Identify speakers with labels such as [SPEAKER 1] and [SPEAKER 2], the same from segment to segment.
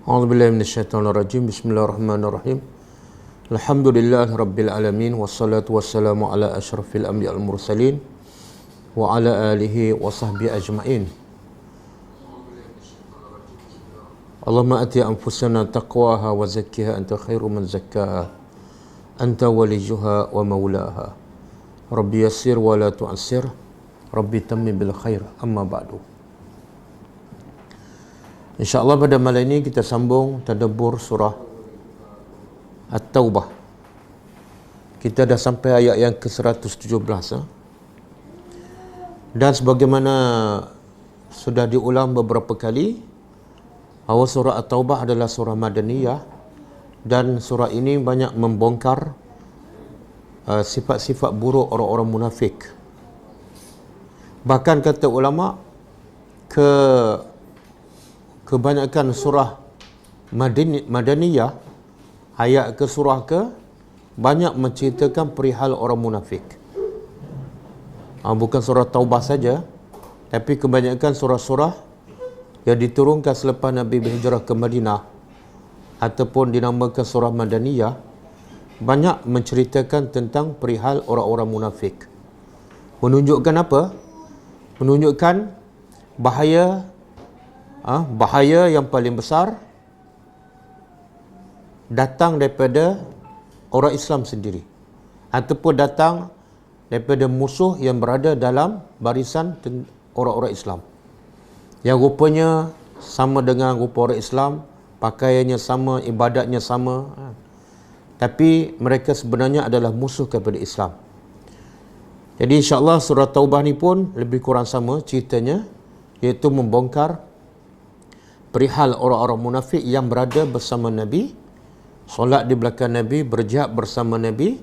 [SPEAKER 1] A'udzubillahi minasyaitonirrajim. Bismillahirrahmanirrahim. Alhamdulillahi rabbil alamin wassalatu wassalamu ala asyrafil anbiya'i wal mursalin wa ala alihi wa sahbihi ajma'in. Allahumma ati anfusana taqwaha wa zakkiha anta khairu man zakkaha anta waliyuha wa maulaha. Rabbi yassir wa la tu'assir. Rabbi tammim bil khair. Amma ba'du. InsyaAllah pada malam ini kita sambung tadabbur surah At-Taubah. Kita dah sampai ayat yang ke-117. Dan sebagaimana sudah diulang beberapa kali, bahawa surah At-Taubah adalah surah Madaniyah, dan surah ini banyak membongkar sifat-sifat buruk orang-orang munafik. Bahkan kata ulama, kebanyakan surah Madaniyah, ayat ke surah ke, banyak menceritakan perihal orang munafik. Bukan surah Taubah saja, tapi kebanyakan surah-surah yang diturunkan selepas Nabi berhijrah ke Madinah ataupun dinamakan surah Madaniyah, banyak menceritakan tentang perihal orang-orang munafik. Menunjukkan apa? Menunjukkan bahaya yang paling besar datang daripada orang Islam sendiri, ataupun datang daripada musuh yang berada dalam barisan orang-orang Islam, yang rupanya sama dengan rupa orang Islam, pakaiannya sama, ibadatnya sama, tapi mereka sebenarnya adalah musuh kepada Islam. Jadi insyaAllah surah Taubah ni pun lebih kurang sama ceritanya, iaitu membongkar perihal orang-orang munafik yang berada bersama Nabi, solat di belakang Nabi, berjihad bersama Nabi,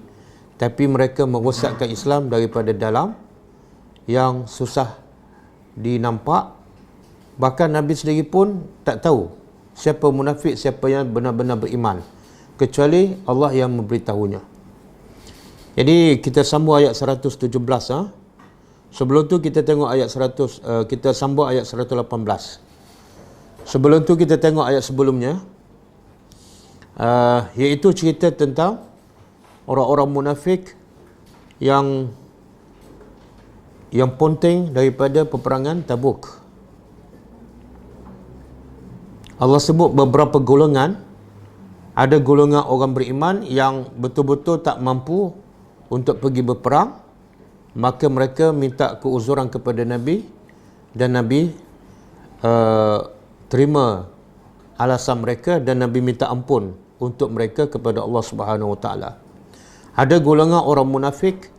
[SPEAKER 1] tapi mereka merosakkan Islam daripada dalam, yang susah dinampak. Bahkan Nabi sendiri pun tak tahu siapa munafik, siapa yang benar-benar beriman, kecuali Allah yang memberitahunya. Jadi kita sambung ayat 117. Sebelum tu kita tengok ayat 100, kita sambung ayat 118. Sebelum tu kita tengok ayat sebelumnya, iaitu cerita tentang orang-orang munafik yang ponteng daripada peperangan Tabuk. Allah sebut beberapa golongan. Ada golongan orang beriman yang betul-betul tak mampu untuk pergi berperang, maka mereka minta keuzuran kepada Nabi, dan Nabi terima alasan mereka, dan Nabi minta ampun untuk mereka kepada Allah Subhanahu Wa Taala. Ada golongan orang munafik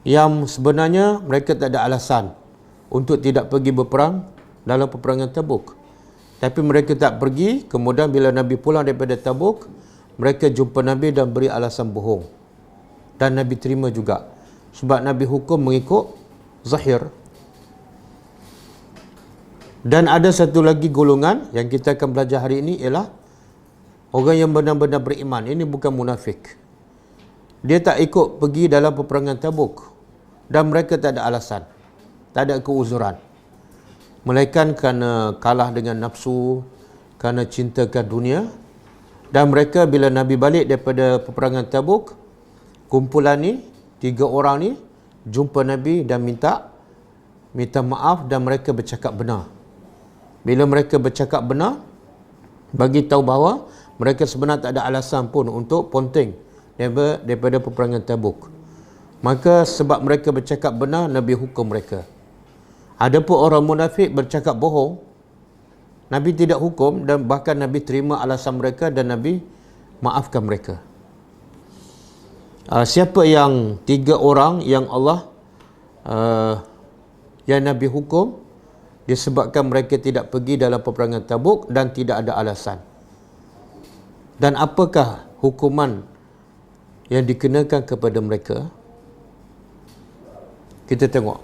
[SPEAKER 1] yang sebenarnya mereka tak ada alasan untuk tidak pergi berperang dalam peperangan Tabuk, tapi mereka tak pergi. Kemudian bila Nabi pulang daripada Tabuk, mereka jumpa Nabi dan beri alasan bohong, dan Nabi terima juga, sebab Nabi hukum mengikut zahir. Dan ada satu lagi golongan yang kita akan belajar hari ini, ialah orang yang benar-benar beriman. Ini bukan munafik. Dia tak ikut pergi dalam peperangan Tabuk, dan mereka tak ada alasan, tak ada keuzuran, melainkan kerana kalah dengan nafsu, kerana cintakan dunia. Dan mereka bila Nabi balik daripada peperangan Tabuk, kumpulan ni, 3 orang ni jumpa Nabi dan minta maaf, dan mereka bercakap benar. Bila mereka bercakap benar, bagi tahu bahawa mereka sebenarnya tak ada alasan pun untuk ponteng daripada peperangan Tabuk. Maka sebab mereka bercakap benar, Nabi hukum mereka. Adapun orang munafik bercakap bohong, Nabi tidak hukum, dan bahkan Nabi terima alasan mereka dan Nabi maafkan mereka. Siapa yang 3 orang yang Allah yang Nabi hukum disebabkan mereka tidak pergi dalam peperangan Tabuk dan tidak ada alasan? Dan apakah hukuman yang dikenakan kepada mereka? Kita tengok.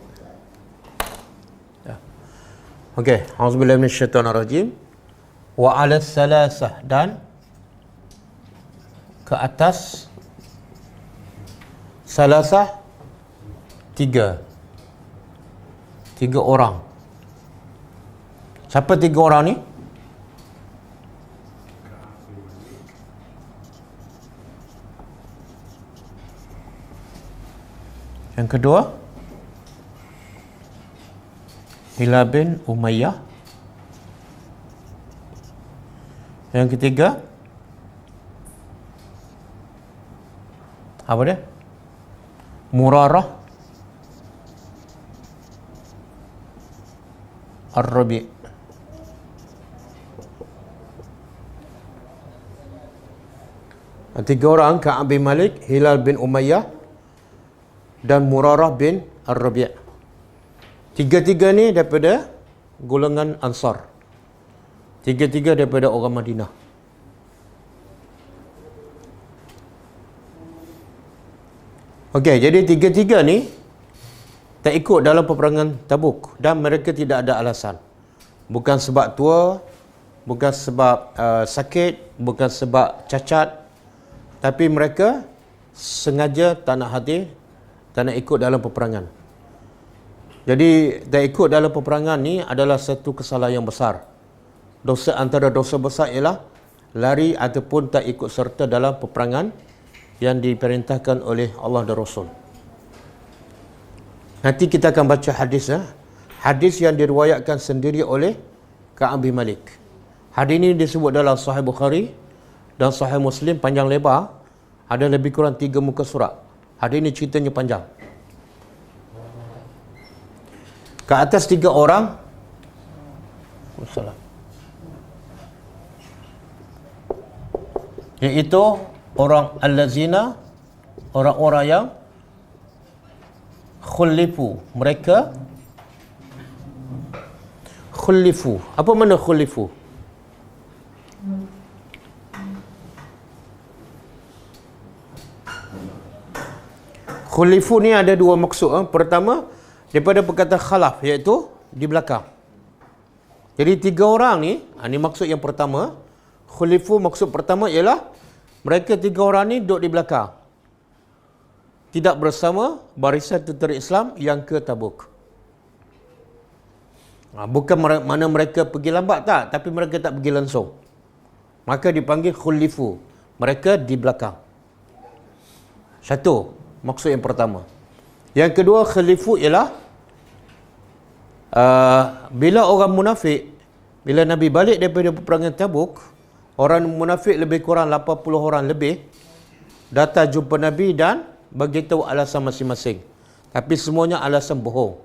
[SPEAKER 1] Okey, auzubillahi minasyaitonirrajim. Wa 'ala salasah, dan ke atas salasah, 3 orang. Siapa 3 orang ni? Yang kedua, Hilal bin Umayyah. Yang ketiga, apa dia? Murarah Ar-Rabi'. Tiga orang, Ka'ab bin Malik, Hilal bin Umayyah dan Murarah bin Ar-Rabi'. Tiga-tiga ni daripada golongan Ansar. Tiga-tiga daripada orang Madinah. Okey, jadi tiga-tiga ni tak ikut dalam peperangan Tabuk dan mereka tidak ada alasan. Bukan sebab tua, bukan sebab sakit, bukan sebab cacat, tapi mereka sengaja tak nak hadir, tak nak ikut dalam peperangan. Jadi tak ikut dalam peperangan ni adalah satu kesalahan yang besar. Dosa antara dosa besar ialah lari ataupun tak ikut serta dalam peperangan yang diperintahkan oleh Allah dan Rasul. Nanti kita akan baca hadis ya. Hadis yang diriwayatkan sendiri oleh Ka'ab bin Malik. Hadis ini disebut dalam Sahih Bukhari dan Sahih Muslim, panjang lebar, ada lebih kurang 3 muka surat. Hadis ini ceritanya panjang. Ke atas 3 orang, iaitu orang allazina, orang-orang yang khulifu. Mereka khulifu. Apa makna khulifu? Khulifu ni ada dua maksud. Pertama, daripada perkataan khalaf, iaitu di belakang. Jadi 3 orang ni, ini maksud yang pertama. Khulifu maksud pertama ialah mereka 3 orang ni duduk di belakang, tidak bersama barisan tentera Islam yang ke Tabuk. Bukan mana mereka pergi lambat tak, tapi mereka tak pergi langsung. Maka dipanggil khulifu. Mereka di belakang. Satu, maksud yang pertama. Yang kedua, khulifu ialah bila orang munafik, bila Nabi balik daripada peperangan Tabuk, orang munafik lebih kurang 80 orang lebih datang jumpa Nabi dan beritahu alasan masing-masing. Tapi semuanya alasan bohong.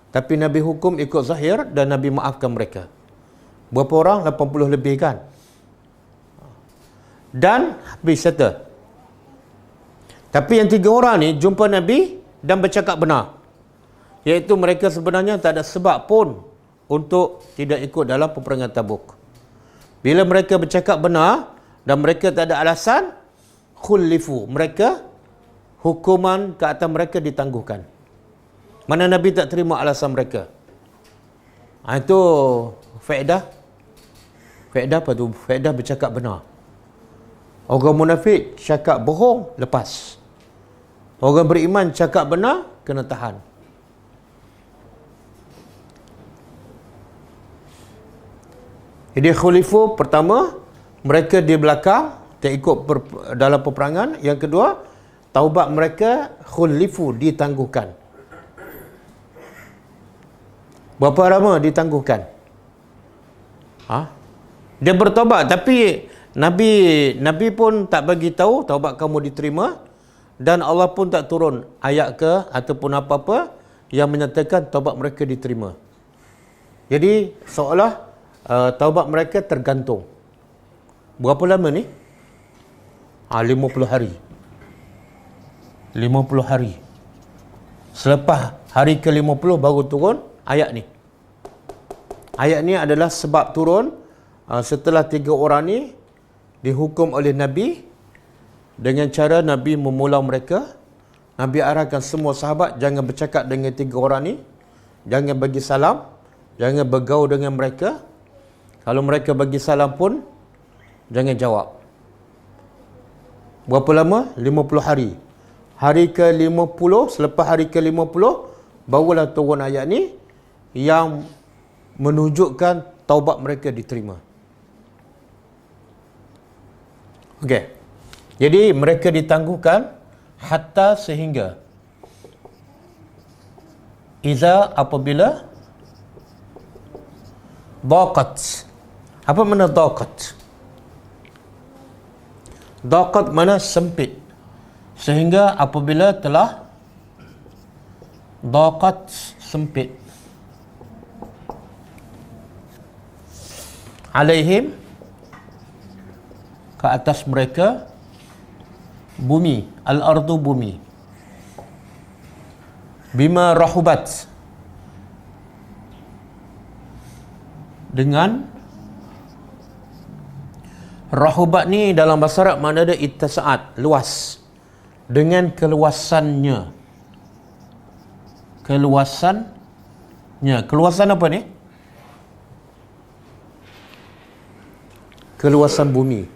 [SPEAKER 1] Tapi Nabi hukum ikut zahir dan Nabi maafkan mereka. Berapa orang? 80 lebih kan? Dan habis settle. Tapi yang 3 orang ni jumpa Nabi dan bercakap benar. Iaitu mereka sebenarnya tak ada sebab pun untuk tidak ikut dalam peperangan Tabuk. Bila mereka bercakap benar dan mereka tak ada alasan, khulifu. Mereka, hukuman ke atas mereka ditangguhkan. Mana Nabi tak terima alasan mereka. Itu faedah. Faedah apa tu? Faedah bercakap benar. Orang munafik cakap bohong, lepas. Orang beriman cakap benar, kena tahan. Jadi khulifu pertama, mereka di belakang, tak ikut dalam peperangan. Yang kedua, taubat mereka khulifu, ditangguhkan. Berapa lama ditangguhkan? Dia bertaubat, tapi Nabi pun tak bagi tahu taubat kamu diterima, dan Allah pun tak turun ayat ke ataupun apa-apa yang menyatakan taubat mereka diterima. Jadi seolah taubat mereka tergantung. Berapa lama ni? 50 hari. 50 hari. Selepas hari ke-50 baru turun ayat ni. Ayat ni adalah sebab turun setelah 3 orang ni dihukum oleh Nabi dengan cara Nabi memulau mereka. Nabi arahkan semua sahabat jangan bercakap dengan 3 orang ni, jangan bagi salam, jangan bergaul dengan mereka. Kalau mereka bagi salam pun jangan jawab. Berapa lama? 50 hari. Hari ke-50, selepas hari ke-50 barulah turun ayat ni yang menunjukkan taubat mereka diterima. Okey. Jadi mereka ditangguhkan hatta sehingga Iza apabila daqat. Apa makna daqat? Daqat mana sempit. Sehingga apabila telah daqat sempit. Alaihim ke atas mereka bumi, al-ardu bumi. Bima rahubat, dengan rahubat ni dalam bahasa Arab makna dia ittasa'at, luas, dengan keluasannya. Keluasan apa ni? Keluasan bumi.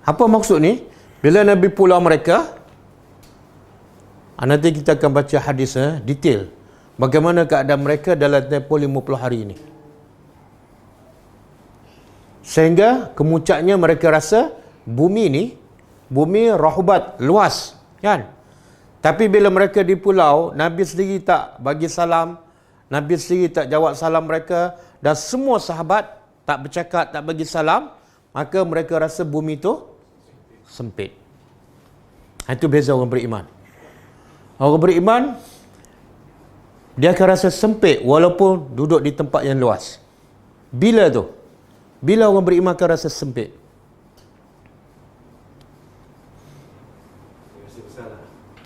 [SPEAKER 1] Apa maksud ni? Bila Nabi pulau mereka, nanti kita akan baca hadis detail bagaimana keadaan mereka dalam tempoh 50 hari ini. Sehingga kemuncaknya mereka rasa bumi rahubat, luas, kan? Tapi bila mereka di pulau, Nabi sendiri tak bagi salam, Nabi sendiri tak jawab salam mereka, dan semua sahabat tak bercakap, tak bagi salam, maka mereka rasa bumi itu sempit. Itu beza orang beriman. Orang beriman, dia akan rasa sempit walaupun duduk di tempat yang luas. Bila tu? Bila orang beriman akan rasa sempit?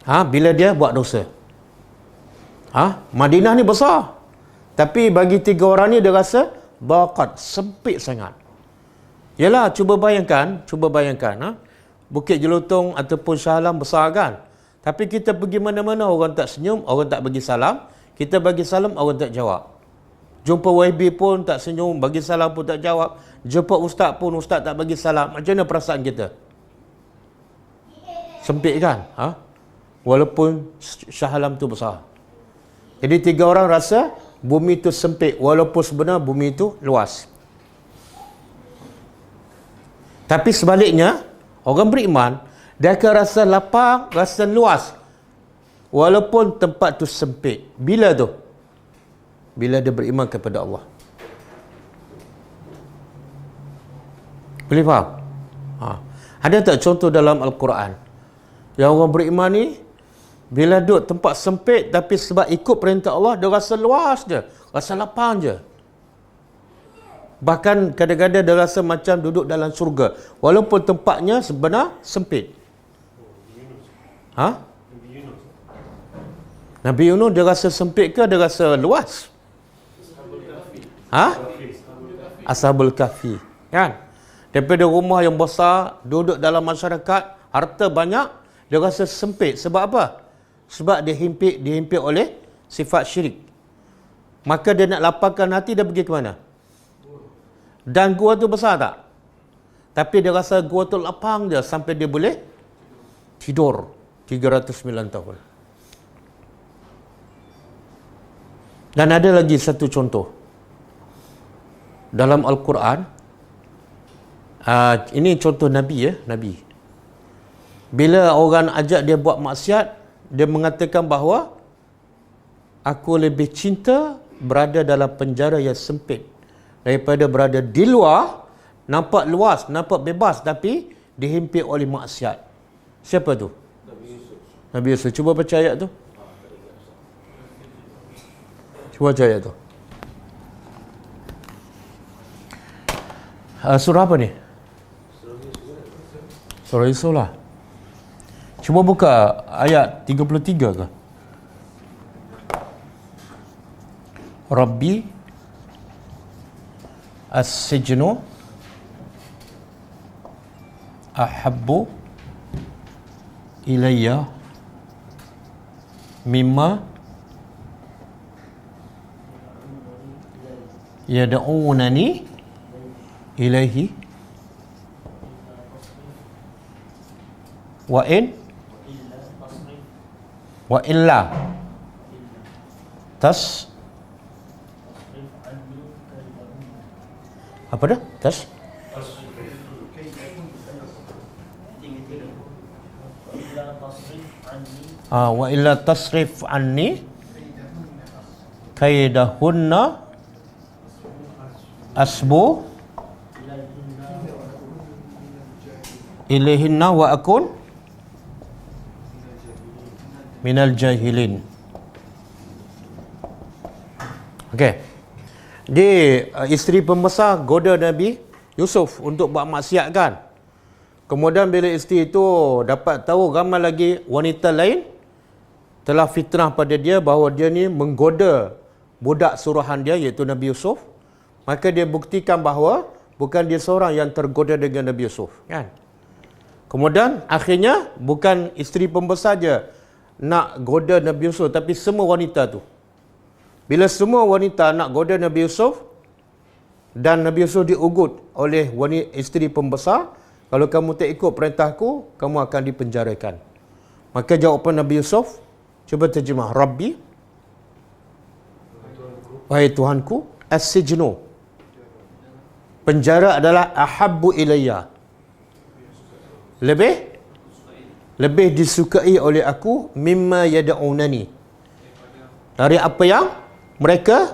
[SPEAKER 1] Bila dia buat dosa. Madinah ni besar, tapi bagi 3 orang ni dia rasa daqat, sempit sangat. Yalah, cuba bayangkan, Bukit Jelutong ataupun Shah Alam besar kan? Tapi kita pergi mana-mana, orang tak senyum, orang tak bagi salam. Kita bagi salam, orang tak jawab. Jumpa YB pun tak senyum, bagi salam pun tak jawab. Jumpa ustaz pun, ustaz tak bagi salam. Macam mana perasaan kita? Sempit kan? Walaupun Shah Alam tu besar. Jadi 3 orang rasa bumi tu sempit, walaupun sebenarnya bumi tu luas. Tapi sebaliknya, orang beriman, dia akan rasa lapang, rasa luas, walaupun tempat tu sempit. Bila tu? Bila dia beriman kepada Allah. Boleh faham? Ada tak contoh dalam Al-Quran yang orang beriman ni, bila duduk tempat sempit, tapi sebab ikut perintah Allah, dia rasa luas je, rasa lapang je. Bahkan kadang-kadang dia rasa macam duduk dalam syurga, walaupun tempatnya sebenar sempit. Nabi Yunus dia rasa sempit ke dia rasa luas? Ashabul Kahfi, kan? Daripada rumah yang besar, duduk dalam masyarakat, harta banyak, dia rasa sempit. Sebab apa? Sebab dia dihimpit oleh sifat syirik. Maka dia nak lapangkan hati, dia pergi ke mana? Dan gua tu besar tak? Tapi dia rasa gua tu lapang je sampai dia boleh tidur 309 tahun. Dan ada lagi satu contoh dalam Al-Quran. Ini contoh Nabi, Nabi. Bila orang ajak dia buat maksiat, dia mengatakan bahawa aku lebih cinta berada dalam penjara yang sempit daripada berada di luar, nampak luas, nampak bebas, tapi dihimpit oleh maksiat. Siapa tu? Nabi Yusuf. Cuba baca ayat tu. Cuba baca ayat tu. Surah apa ni? Surah Yusuf lah. Cuba buka ayat 33 ke? Rabbi as-sijnu ahabbu ilayya mimma yad'unani ilaihi wa illa apa dah? Wa illa tasrif anni kaidahunna asbu ilaihinna wa akun minal jahilin. Okey. Isteri pembesar goda Nabi Yusuf untuk buat maksiat kan. Kemudian bila isteri itu dapat tahu ramai lagi wanita lain telah fitnah pada dia bahawa dia ni menggoda budak suruhan dia iaitu Nabi Yusuf, maka dia buktikan bahawa bukan dia seorang yang tergoda dengan Nabi Yusuf kan. Kemudian akhirnya bukan isteri pembesar saja nak goda Nabi Yusuf, tapi semua wanita tu. Bila semua wanita nak goda Nabi Yusuf dan Nabi Yusuf diugut oleh wanita isteri pembesar, kalau kamu tak ikut perintahku, kamu akan dipenjarakan. Maka jawapan Nabi Yusuf, cuba terjemah, Rabbi, wahai Tuhanku, as-sijnu, penjara adalah ahabbu ilayya, lebih disukai oleh aku, mimma yad'unani, dari apa yang mereka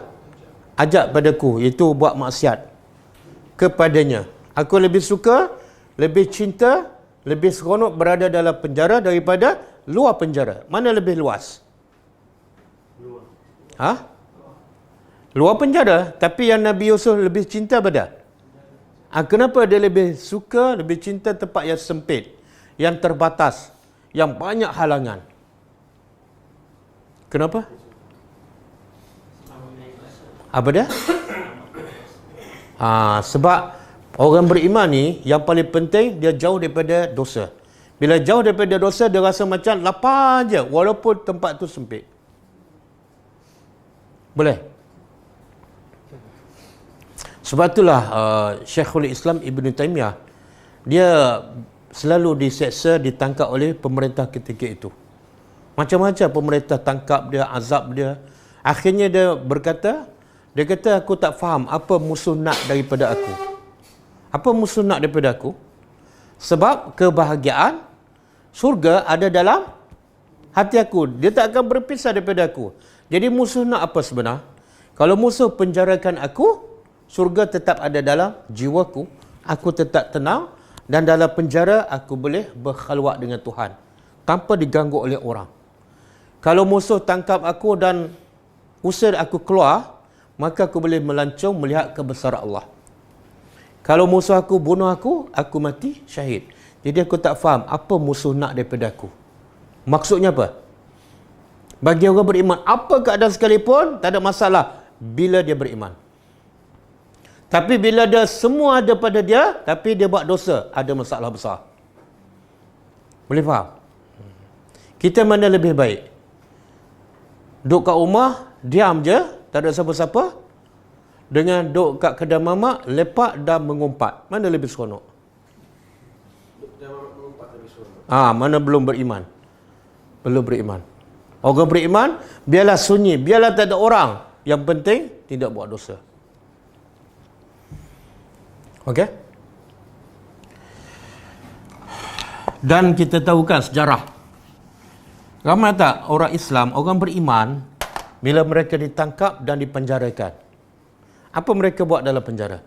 [SPEAKER 1] ajak padaku, iaitu buat maksiat kepadanya. Aku lebih suka, lebih cinta, lebih seronok berada dalam penjara daripada luar penjara. Mana lebih luas? Luar penjara. Tapi yang Nabi Yusuf lebih cinta pada? Kenapa dia lebih suka, lebih cinta tempat yang sempit, yang terbatas, yang banyak halangan? Kenapa? Apa dia? Sebab orang beriman ni yang paling penting dia jauh daripada dosa. Bila jauh daripada dosa, dia rasa macam lapar je walaupun tempat tu sempit. Boleh? Sebab itulah Syekhul Islam Ibn Taymiyah dia selalu diseksa, ditangkap oleh pemerintah ketika itu. Macam-macam pemerintah tangkap dia, azab dia. Akhirnya dia berkata, aku tak faham apa musuh nak daripada aku. Apa musuh nak daripada aku? Sebab kebahagiaan syurga ada dalam hati aku. Dia tak akan berpisah daripada aku. Jadi musuh nak apa sebenar? Kalau musuh penjarakan aku, syurga tetap ada dalam jiwaku. Aku tetap tenang. Dan dalam penjara aku boleh berkhalwat dengan Tuhan tanpa diganggu oleh orang. Kalau musuh tangkap aku dan usir aku keluar, maka aku boleh melancong melihat kebesaran Allah. Kalau musuh aku bunuh aku mati syahid. Jadi aku tak faham apa musuh nak daripada aku. Maksudnya apa? Bagi orang beriman, apa keadaan sekalipun, tak ada masalah bila dia beriman. Tapi bila dia semua ada pada dia, tapi dia buat dosa, ada masalah besar. Boleh faham? Kita mana lebih baik? Duduk kat rumah, diam je, tak ada siapa-siapa, dengan duduk kat kedai mamak, lepak dan mengumpat. Mana lebih seronok? Mana belum beriman? Belum beriman. Orang beriman, biarlah sunyi, biarlah tak ada orang. Yang penting, tidak buat dosa. Okey? Dan kita tahukan sejarah. Ramai tak orang Islam, orang beriman, bila mereka ditangkap dan dipenjarakan, apa mereka buat dalam penjara?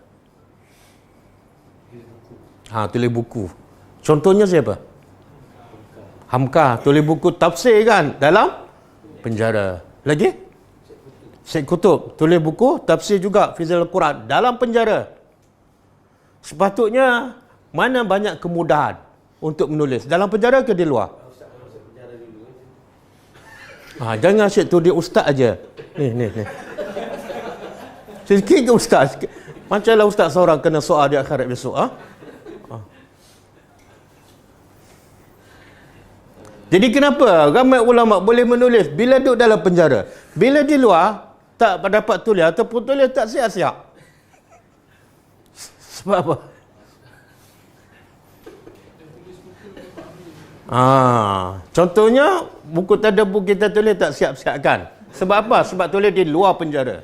[SPEAKER 1] Tulis buku. Contohnya siapa? Hamka, tulis buku tafsir kan dalam penjara. Lagi? Syed Qutb, tulis buku tafsir juga Fizul Quran dalam penjara. Sepatutnya mana banyak kemudahan untuk menulis? Dalam penjara ke di luar? Jangan asyik tu dia ustaz aja. Ni. Sikit ke ustaz? Macamlah ustaz seorang kena soal di akhirat besok. Jadi kenapa ramai ulama boleh menulis bila duduk dalam penjara? Bila di luar tak dapat tulis ataupun tulis tak siap-siap. Sebab apa? Contohnya buku tadabbur kita tulis tak siap-siapkan. Sebab apa? Sebab tulis di luar penjara.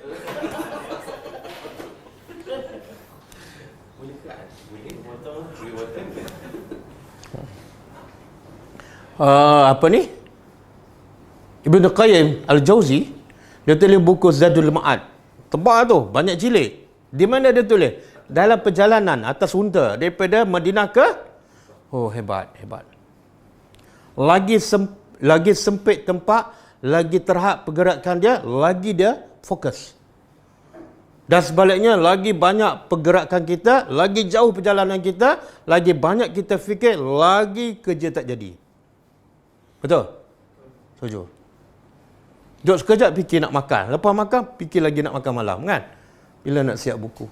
[SPEAKER 1] Apa ni? Ibn Qayyim Al-Jauzi Dia tulis buku Zadul Ma'ad. Tebal tu, banyak jilid. Di mana dia tulis? Dalam perjalanan atas unta daripada Madinah ke... Oh, hebat. Lagi sempit tempat, lagi terhad pergerakan dia, lagi dia fokus. Dan sebaliknya, lagi banyak pergerakan kita, lagi jauh perjalanan kita, lagi banyak kita fikir, lagi kerja tak jadi. Betul? Setuju? Duduk sekejap fikir nak makan. Lepas makan, fikir lagi nak makan malam, kan? Bila nak siap buku.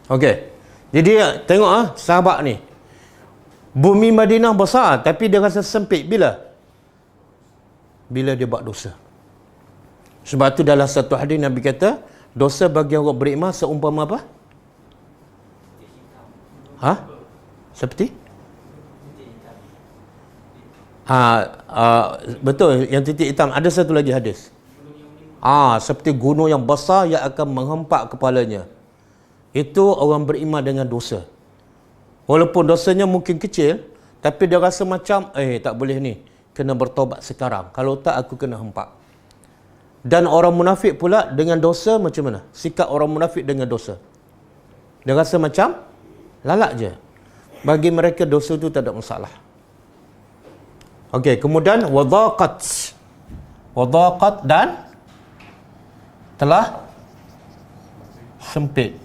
[SPEAKER 1] Okey. Jadi, tengok sahabat ni. Bumi Madinah besar, tapi dia rasa sempit. Bila? Bila dia buat dosa. Sebab tu dalam satu hadis Nabi kata, dosa bagi orang beriman seumpama apa? Seperti? Betul, yang titik hitam. Ada satu lagi hadis. Seperti gunung yang besar yang akan menghempak kepalanya. Itu orang beriman dengan dosa. Walaupun dosanya mungkin kecil, tapi dia rasa macam, tak boleh ni. Kena bertobat sekarang. Kalau tak, aku kena hempak. Dan orang munafik pula dengan dosa macam mana? Sikap orang munafik dengan dosa. Dia rasa macam lalak je. Bagi mereka dosa tu tak ada masalah. Okey, kemudian wadaqat dan telah sempit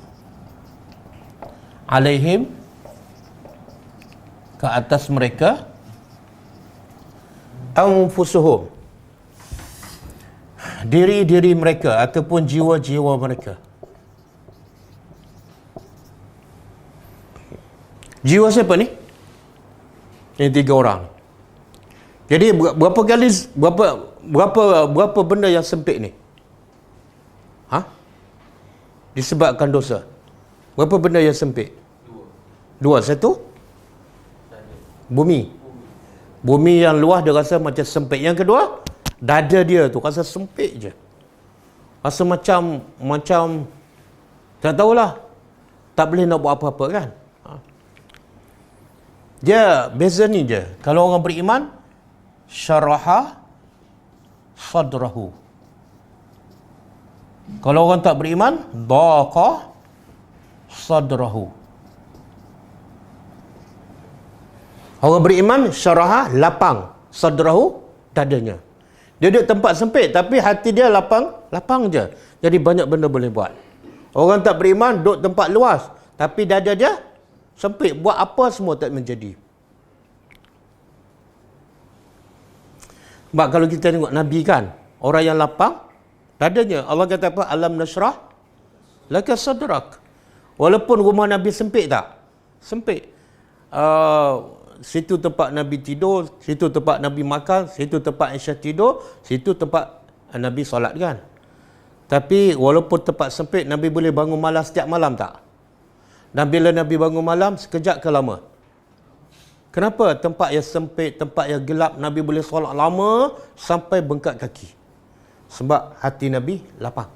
[SPEAKER 1] alaihim ke atas mereka anfusuhum, diri-diri mereka ataupun jiwa-jiwa mereka. Jiwa siapa ni? Ini 3 orang. Jadi berapa benda yang sempit ni? Disebabkan dosa. Berapa benda yang sempit? 2. Satu? Bumi yang luas dia rasa macam sempit. Yang kedua, dada dia tu rasa sempit je. Rasa macam tak tahulah. Tak boleh nak buat apa-apa, kan? Dia beza ni je. Kalau orang beriman, syaraha sadrahu. Kalau orang tak beriman, daqa sadrahu. Orang beriman, syaraha lapang, sadrahu dadanya. Dia duduk tempat sempit tapi hati dia lapang je. Jadi banyak benda boleh buat. Orang tak beriman duduk tempat luas tapi dada dia sempit, buat apa semua tak menjadi. Sebab kalau kita tengok Nabi kan, orang yang lapang dadanya, Allah kata apa? Alam nashrah laka sadrak. Walaupun rumah Nabi sempit tak? Sempit. Situ tempat Nabi tidur, situ tempat Nabi makan, situ tempat Aisyah tidur, situ tempat Nabi solat, kan? Tapi walaupun tempat sempit, Nabi boleh bangun malam setiap malam tak? Dan bila Nabi bangun malam, sekejap ke lama? Kenapa tempat yang sempit, tempat yang gelap, Nabi boleh solat lama sampai bengkak kaki? Sebab hati Nabi lapang.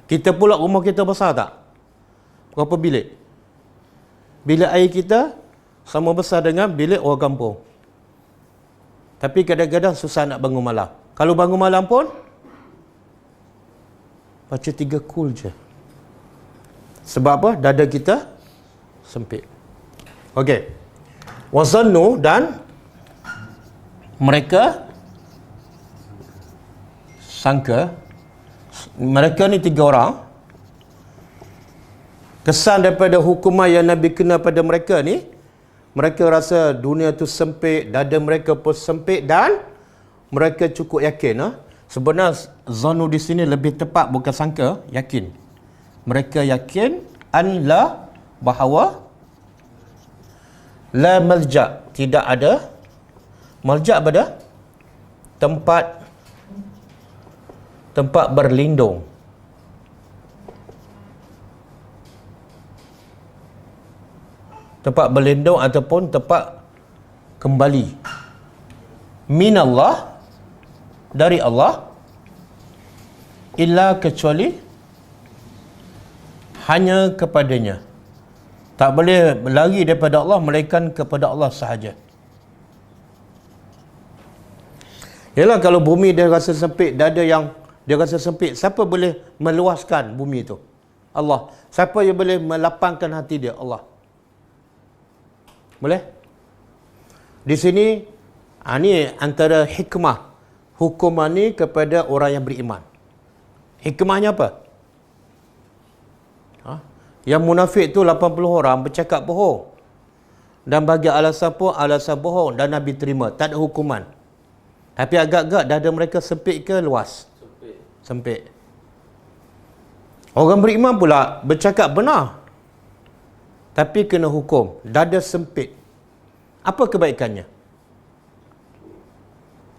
[SPEAKER 1] Kita pula rumah kita besar tak? Berapa bilik? Bilik air kita sama besar dengan bilik orang kampung. Tapi kadang-kadang susah nak bangun malam. Kalau bangun malam pun baca 3 kul je. Sebab apa? Dada kita sempit. Okey. Wazannu, dan mereka sangka, mereka ni 3 orang, kesan daripada hukuman yang Nabi kena pada mereka ni, mereka rasa dunia tu sempit, dada mereka pun sempit, dan mereka cukup yakin. Sebenarnya zannu di sini lebih tepat bukan sangka, yakin. Mereka yakin an bahawa la malja, tidak ada malja pada tempat berlindung. Tempat berlindung ataupun tempat kembali. Minallah, dari Allah, illa, kecuali hanya kepadanya. Tak boleh lari daripada Allah melainkan kepada Allah sahaja. Yalah, kalau bumi dia rasa sempit, dada yang dia rasa sempit, siapa boleh meluaskan bumi itu? Allah. Siapa yang boleh melapangkan hati dia? Allah. Boleh? Di sini, ini antara hikmah hukuman ni kepada orang yang beriman. Hikmahnya apa? Yang munafik tu 80 orang bercakap bohong. Dan bagi alasan pun, alasan bohong, dan Nabi terima. Tak ada hukuman. Tapi agak-agak dada mereka sempit ke luas? Sempit. Orang beriman pula bercakap benar, tapi kena hukum. Dada sempit. Apa kebaikannya?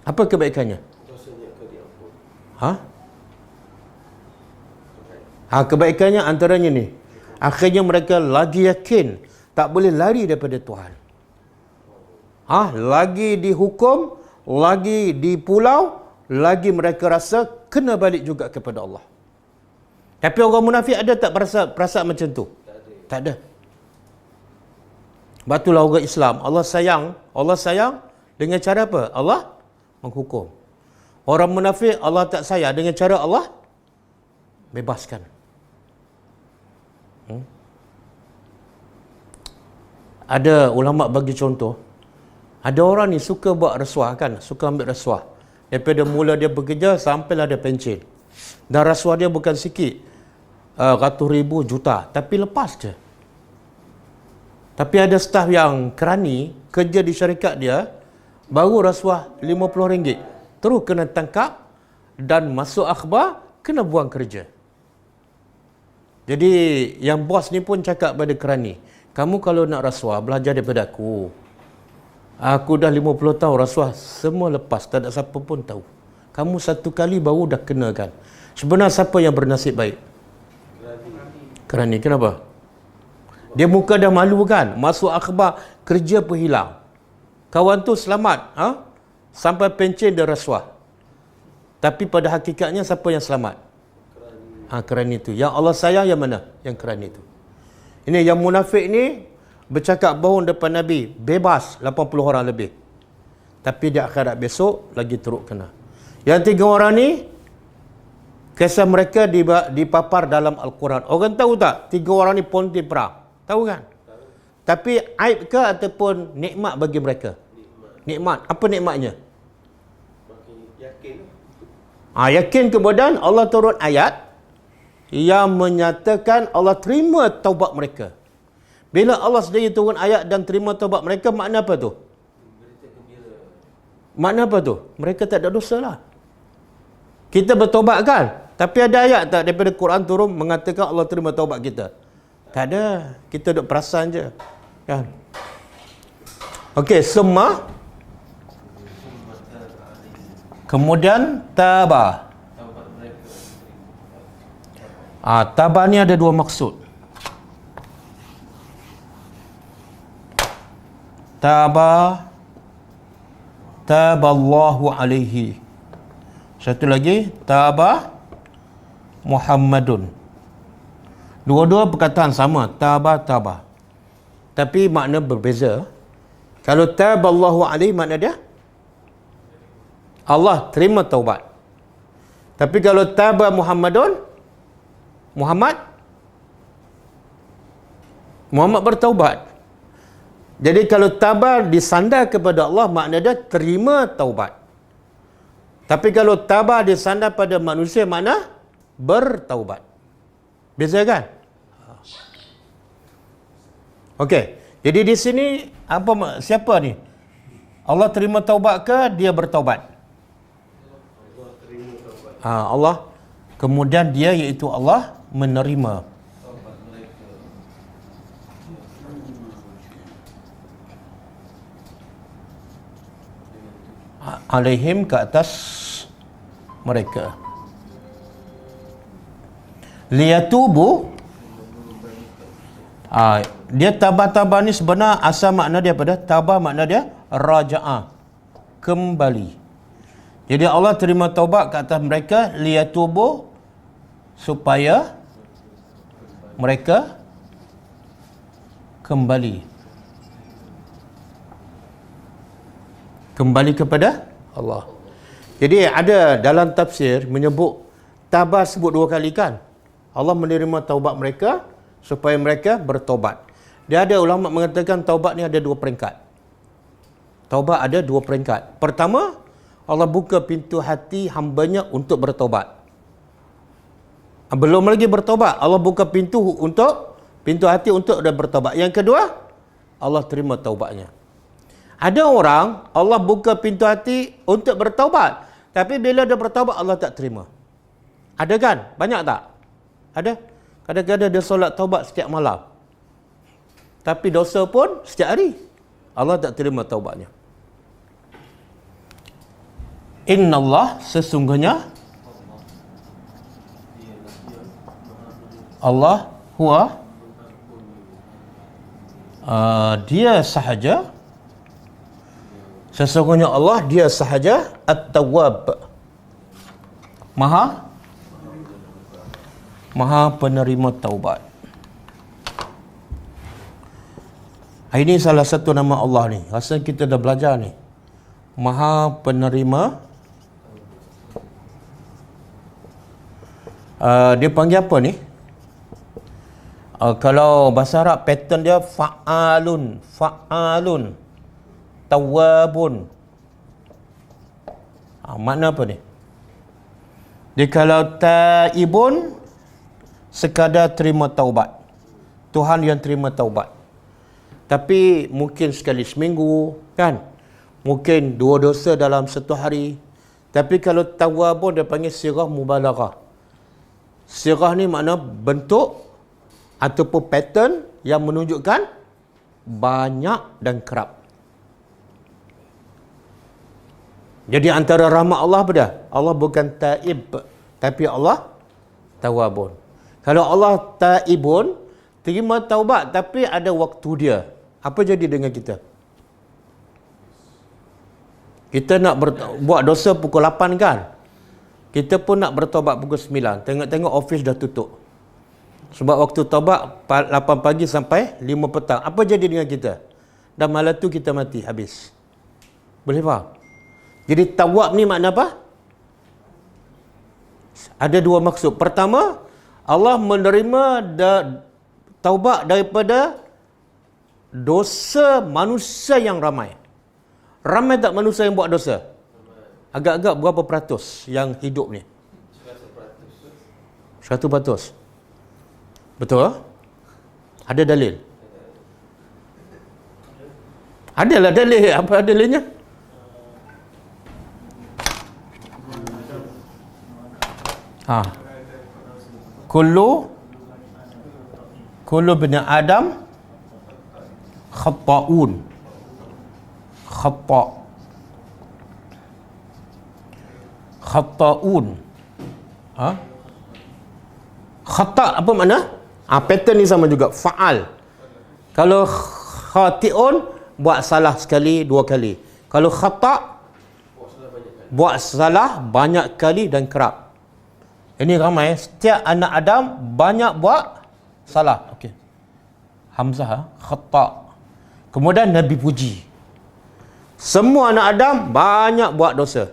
[SPEAKER 1] Apa kebaikannya? Kebaikannya antaranya ni. Akhirnya mereka lagi yakin tak boleh lari daripada Tuhan. Lagi dihukum, lagi dipulau, lagi mereka rasa kena balik juga kepada Allah. Tapi orang munafik ada tak perasaan macam tu? Tak ada. Sebab itulah orang Islam, Allah sayang dengan cara apa? Allah menghukum. Orang munafik Allah tak sayang dengan cara Allah bebaskan. Ada ulama bagi contoh, ada orang ni suka buat rasuah kan, suka ambil rasuah. Daripada mula dia bekerja sampailah dia pencen. Dan rasuah dia bukan sikit, ratus ribu, juta, tapi lepas je. Tapi ada staf yang kerani, kerja di syarikat dia, baru rasuah RM50, terus kena tangkap dan masuk akhbar, kena buang kerja. Jadi yang bos ni pun cakap pada kerani, kamu kalau nak rasuah, belajar daripada aku. Aku dah 50 tahun rasuah, semua lepas, tak ada siapa pun tahu. Kamu satu kali baru dah kenakan. Sebenarnya siapa yang bernasib baik? Kerani. Kenapa? Dia muka dah malu kan, masuk akhbar, kerja pun hilang. Kawan tu selamat, sampai pencen dia rasuah. Tapi pada hakikatnya siapa yang selamat? Kerani tu. Yang Allah sayang yang mana? Yang kerani tu. Ini yang munafik ni bercakap bohong depan Nabi, bebas 80 orang lebih. Tapi di akhirat besok lagi teruk kena. Yang 3 orang ni kisah mereka dipapar dalam Al-Quran. Orang tahu tak? 3 orang ni ponti perang. Tahu kan? Tapi aib ke ataupun nikmat bagi mereka? Nikmat. Apa nikmatnya?
[SPEAKER 2] Yakin.
[SPEAKER 1] Yakin kemudian Allah turun ayat yang menyatakan Allah terima taubat mereka. Bila Allah sendiri turun ayat dan terima taubat mereka, makna apa tu? Makna apa tu? Mereka tak ada dosa lah. Kita bertaubat kan? Tapi ada ayat tak daripada Quran turun mengatakan Allah terima taubat kita? Tak ada. Kita duk perasan je. Kan? Okey, semua. Kemudian tabah. Tabah ni ada 2 maksud. Taballahu alaihi. Satu lagi, tabah Muhammadun. Dua-dua perkataan sama, tabah. Tapi makna berbeza. Kalau taballahu alaihi makna dia Allah terima taubat. Tapi kalau tabah Muhammadun, Muhammad bertaubat. Jadi kalau tabah disandar kepada Allah, makna dia terima taubat. Tapi kalau tabah disandar pada manusia, makna bertaubat. Beza kan? Okey. Jadi di sini siapa ni? Allah terima taubat ke dia bertaubat? Allah. Kemudian dia iaitu Allah menerima. Alaihim ke atas mereka. Liyatubu. Dia tabah-tabah ni sebenarnya asal makna dia pada tabah makna dia raja'ah, kembali. Jadi Allah terima taubat ke atas mereka, liyatubu, supaya mereka kembali kepada Allah. Jadi ada dalam tafsir menyebut tabar sebut 2 kali kan. Allah menerima taubat mereka supaya mereka bertobat. Dia ada ulama mengatakan taubat ni ada 2 peringkat. Taubat ada 2 peringkat. Pertama, Allah buka pintu hati hambanya untuk bertobat. Belum lagi bertobat, Allah buka pintu hati untuk dia bertobat. Yang kedua, Allah terima taubatnya. Ada orang Allah buka pintu hati untuk bertaubat, tapi bila dia bertaubat Allah tak terima. Ada kan? Banyak tak? Ada. Kadang-kadang dia solat taubat setiap malam, tapi dosa pun setiap hari. Allah tak terima taubatnya. Innallah, sesungguhnya Allah huwa dia sahaja, sesungguhnya Allah dia sahaja At-Tawwab, Maha penerima taubat. Ini salah satu nama Allah ni. Rasa kita dah belajar ni. Maha penerima. Dia panggil apa ni? Kalau bahasa Arab pattern dia fa'alun, tawwabun. Makna apa ni? Dia kalau taibun, sekadar terima taubat. Tuhan yang terima taubat. Tapi mungkin sekali seminggu, kan? Mungkin 2 dosa dalam 1 hari. Tapi kalau tawwabun dia panggil sirah mubalaghah. Sirah ni makna bentuk ataupun pattern yang menunjukkan banyak dan kerap. Jadi antara rahmat Allah apa dia? Allah bukan taib, tapi Allah tawwabun. Kalau Allah taibun, terima taubat tapi ada waktu dia. Apa jadi dengan kita? Kita nak buat dosa pukul 8 kan? Kita pun nak bertobat pukul 9. Tengok-tengok office dah tutup. Sebab waktu taubat 8 pagi sampai 5 petang. Apa jadi dengan kita? Dan malam tu kita mati, habis. Boleh faham? Jadi tawab ni makna apa? Ada 2 maksud. Pertama, Allah menerima taubat daripada dosa manusia yang ramai. Ramai tak manusia yang buat dosa? Agak-agak berapa peratus yang hidup ni? 100%. Betul? Ada dalil? Adalah dalil. Apa dalilnya? Kullu bani Adam khata'un. Khata'un. Khata' apa makna? Pattern ni sama juga. Fa'al. Kalau khati'un, buat salah sekali, 2 kali. Kalau khata', buat salah banyak kali dan kerap. Ini ramai. Setiap anak Adam banyak buat salah. Okey. Hamzah, khata'. Kemudian Nabi puji. Semua anak Adam banyak buat dosa.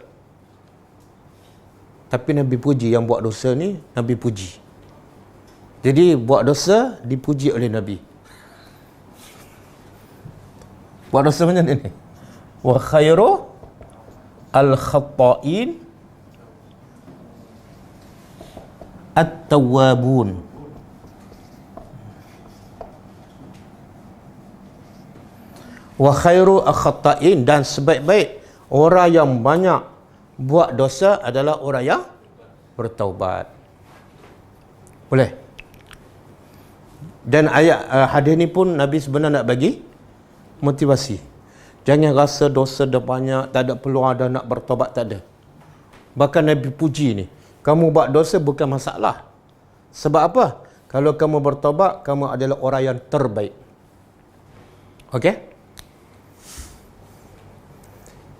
[SPEAKER 1] Tapi Nabi puji yang buat dosa ni, Nabi puji. Jadi buat dosa dipuji oleh Nabi. Buat dosa macam ni. Wa khairu al-khata'in at-tawwabun. Wa khairu al-khata'in, dan sebaik-baik orang yang banyak buat dosa adalah orang yang bertaubat. Boleh? Dan ayat hadis ni pun Nabi sebenarnya nak bagi motivasi. Jangan rasa dosa dah banyak, tak ada peluang dah nak bertaubat, tak ada. Bahkan Nabi puji ni, kamu buat dosa bukan masalah. Sebab apa? Kalau kamu bertaubat, kamu adalah orang yang terbaik. Okey?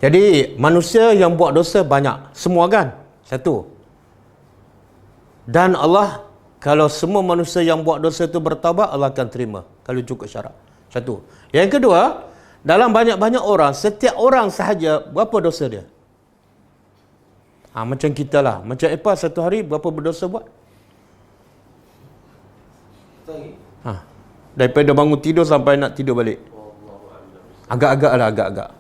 [SPEAKER 1] Jadi manusia yang buat dosa banyak, semua kan? Satu. Dan Allah, kalau semua manusia yang buat dosa itu bertaubat, Allah akan terima kalau cukup syarat. Satu. Yang kedua, dalam banyak-banyak orang, setiap orang sahaja berapa dosa dia? Macam kita lah. Macam Epa satu hari berapa berdosa buat? Daripada bangun tidur sampai nak tidur balik. Agak-agak lah, agak-agak.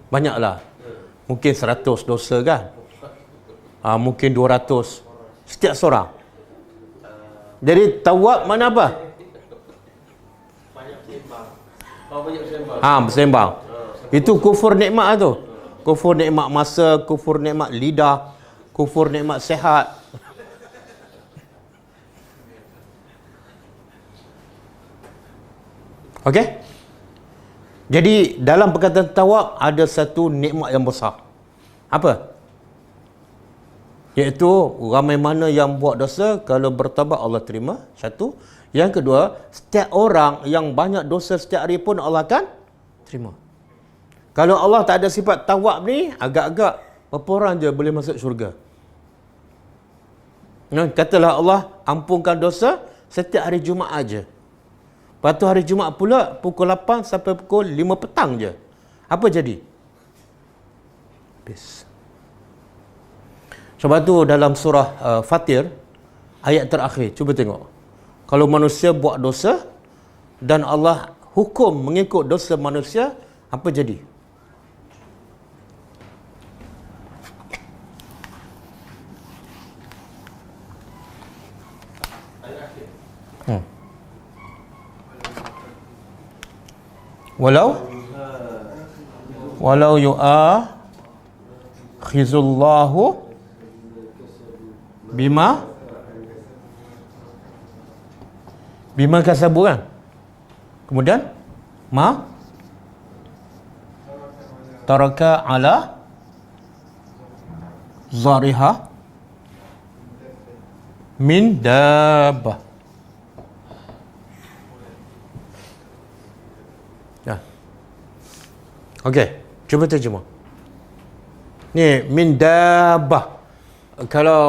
[SPEAKER 1] Banyaklah. Mungkin 100 dosa kan? Mungkin 200 setiap seorang. Jadi tawab mana apa? Bersembang. Itu kufur nikmat tu. Kufur nikmat masa, kufur nikmat lidah, kufur nikmat sehat. Okey? Jadi dalam perkataan tawab ada satu nikmat yang besar. Apa? Iaitu ramai mana yang buat dosa, kalau bertaubat Allah terima. Satu. Yang kedua, setiap orang yang banyak dosa setiap hari pun Allah akan terima. Kalau Allah tak ada sifat tawab ni, agak-agak berapa orang je boleh masuk syurga. Katalah Allah ampunkan dosa setiap hari Jumaat aja. Lepas tu hari Jumaat pula pukul 8 sampai pukul 5 petang je. Apa jadi? Habis. Sebab tu dalam surah Fatir, ayat terakhir, cuba tengok. Kalau manusia buat dosa dan Allah hukum mengikut dosa manusia, apa jadi? Walau yu'akhizullahu bima kasabu kan? Kemudian taraka ala zariha min dabbah. Okey, cuba terjemah. Ni min dabbah. Kalau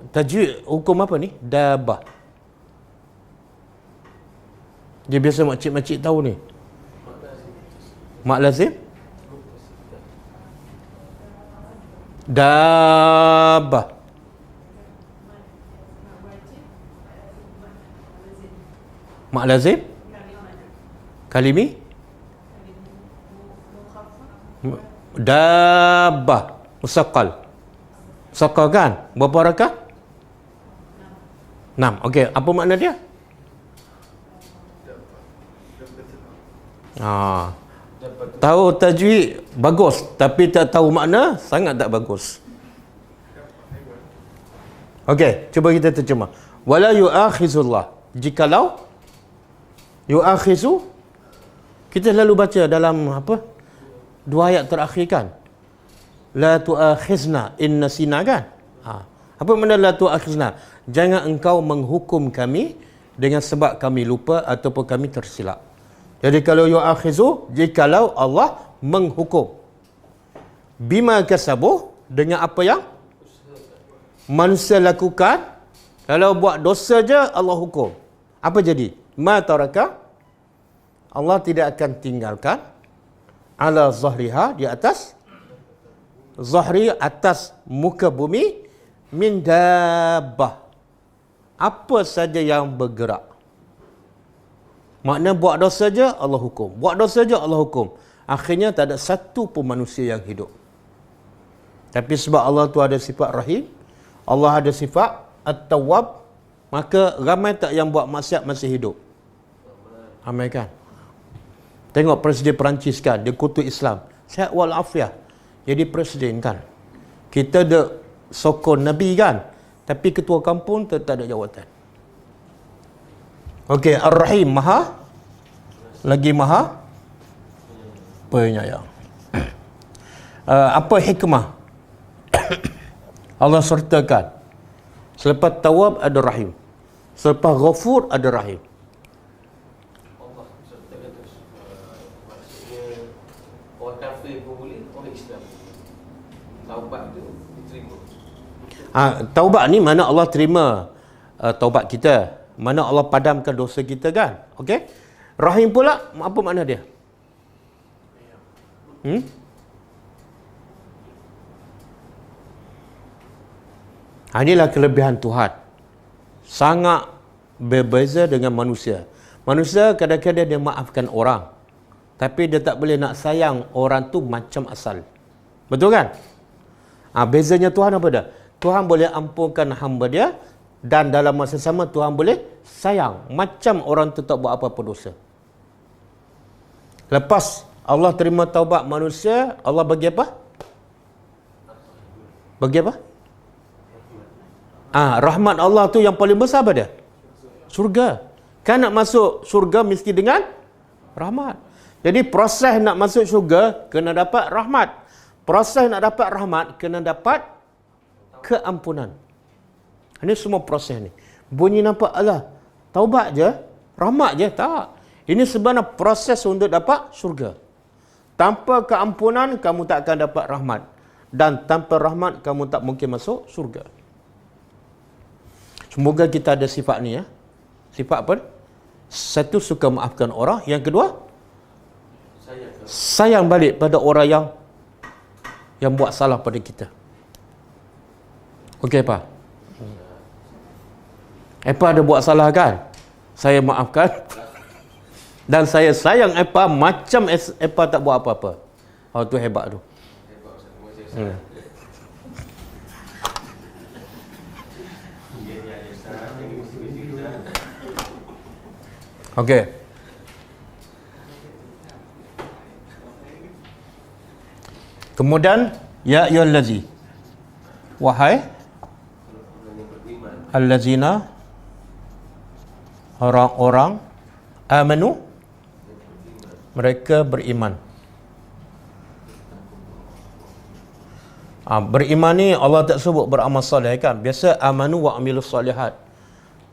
[SPEAKER 1] tajwid hukum apa ni? Dabbah. Dia biasa makcik-makcik tahu ni. Mak lazim? Dabbah. Mak lazim? Kalimi? Dabbah. Musaqqal. Musaqqal kan? Berapa harakat? 6. Okey, apa makna dia? Tahu tajwid bagus, tapi tak tahu makna sangat tak bagus. Okey, cuba kita terjemah. Wala yu'akhizullah. Jikalau yu'akhizu, kita lalu baca dalam apa? Dua ayat terakhir kan? La tu'akhizna in nasina kan? Apa makna la tu'akhizna? Jangan engkau menghukum kami dengan sebab kami lupa ataupun kami tersilap. Jadi kalau yu'akhizu, jikalau Allah menghukum. Bima kasabu, dengan apa yang manusia lakukan. Kalau buat dosa je Allah hukum. Apa jadi? Ma taraka, Allah tidak akan tinggalkan ala zahriha, di atas zahri, atas muka bumi, min dabbah, apa saja yang bergerak. Makna buat dosa je Allah hukum, buat dosa je Allah hukum. Akhirnya tak ada satu pun manusia yang hidup. Tapi sebab Allah tu ada sifat rahim, Allah ada sifat at-tawwab, maka ramai tak yang buat maksiat masih hidup? Ramai kan? Tengok Presiden Perancis kan, dia kutu Islam, sihat walafiat, jadi presiden kan. Kita ada sokong Nabi kan, tapi ketua kampung tak ada jawatan. Okey, Ar-Rahim, maha penyayang. Apa hikmah? Allah sertakan selepas tawab ada rahim, selepas ghafur ada rahim. Taubat ni mana Allah terima taubat kita. Mana Allah padamkan dosa kita kan. Okey. Rahim pula, apa makna dia? Inilah kelebihan Tuhan. Sangat berbeza dengan manusia. Manusia kadang-kadang dia maafkan orang, tapi dia tak boleh nak sayang orang tu macam asal. Betul kan? Bezanya Tuhan apa dah? Tuhan boleh ampunkan hamba dia, dan dalam masa sama Tuhan boleh sayang macam orang tu tak buat apa-apa dosa. Lepas Allah terima taubat manusia, Allah bagi apa? Bagi apa? Rahmat Allah tu yang paling besar apa dia? Surga. Kan nak masuk surga mesti dengan rahmat. Jadi proses nak masuk syurga kena dapat rahmat. Proses nak dapat rahmat kena dapat keampunan. Ini semua proses ni. Bunyi nampak alah taubat je, rahmat je, tak. Ini sebenarnya proses untuk dapat syurga. Tanpa keampunan kamu tak akan dapat rahmat, dan tanpa rahmat kamu tak mungkin masuk syurga. Semoga kita ada sifat ni ya. Sifat apa? Satu, suka maafkan orang. Yang kedua, sayang balik pada orang yang buat salah pada kita. Okey Pak? Apa ada buat salah kan? Saya maafkan. Dan saya sayang Epa macam Epa tak buat apa-apa. Oh, tu hebat tu. Okey. Kemudian, ya ayyuhallazi, wahai allazina, orang-orang amanu, mereka beriman. Beriman ni Allah tak sebut beramal soleh kan. Biasa amanu wa amilus solihat.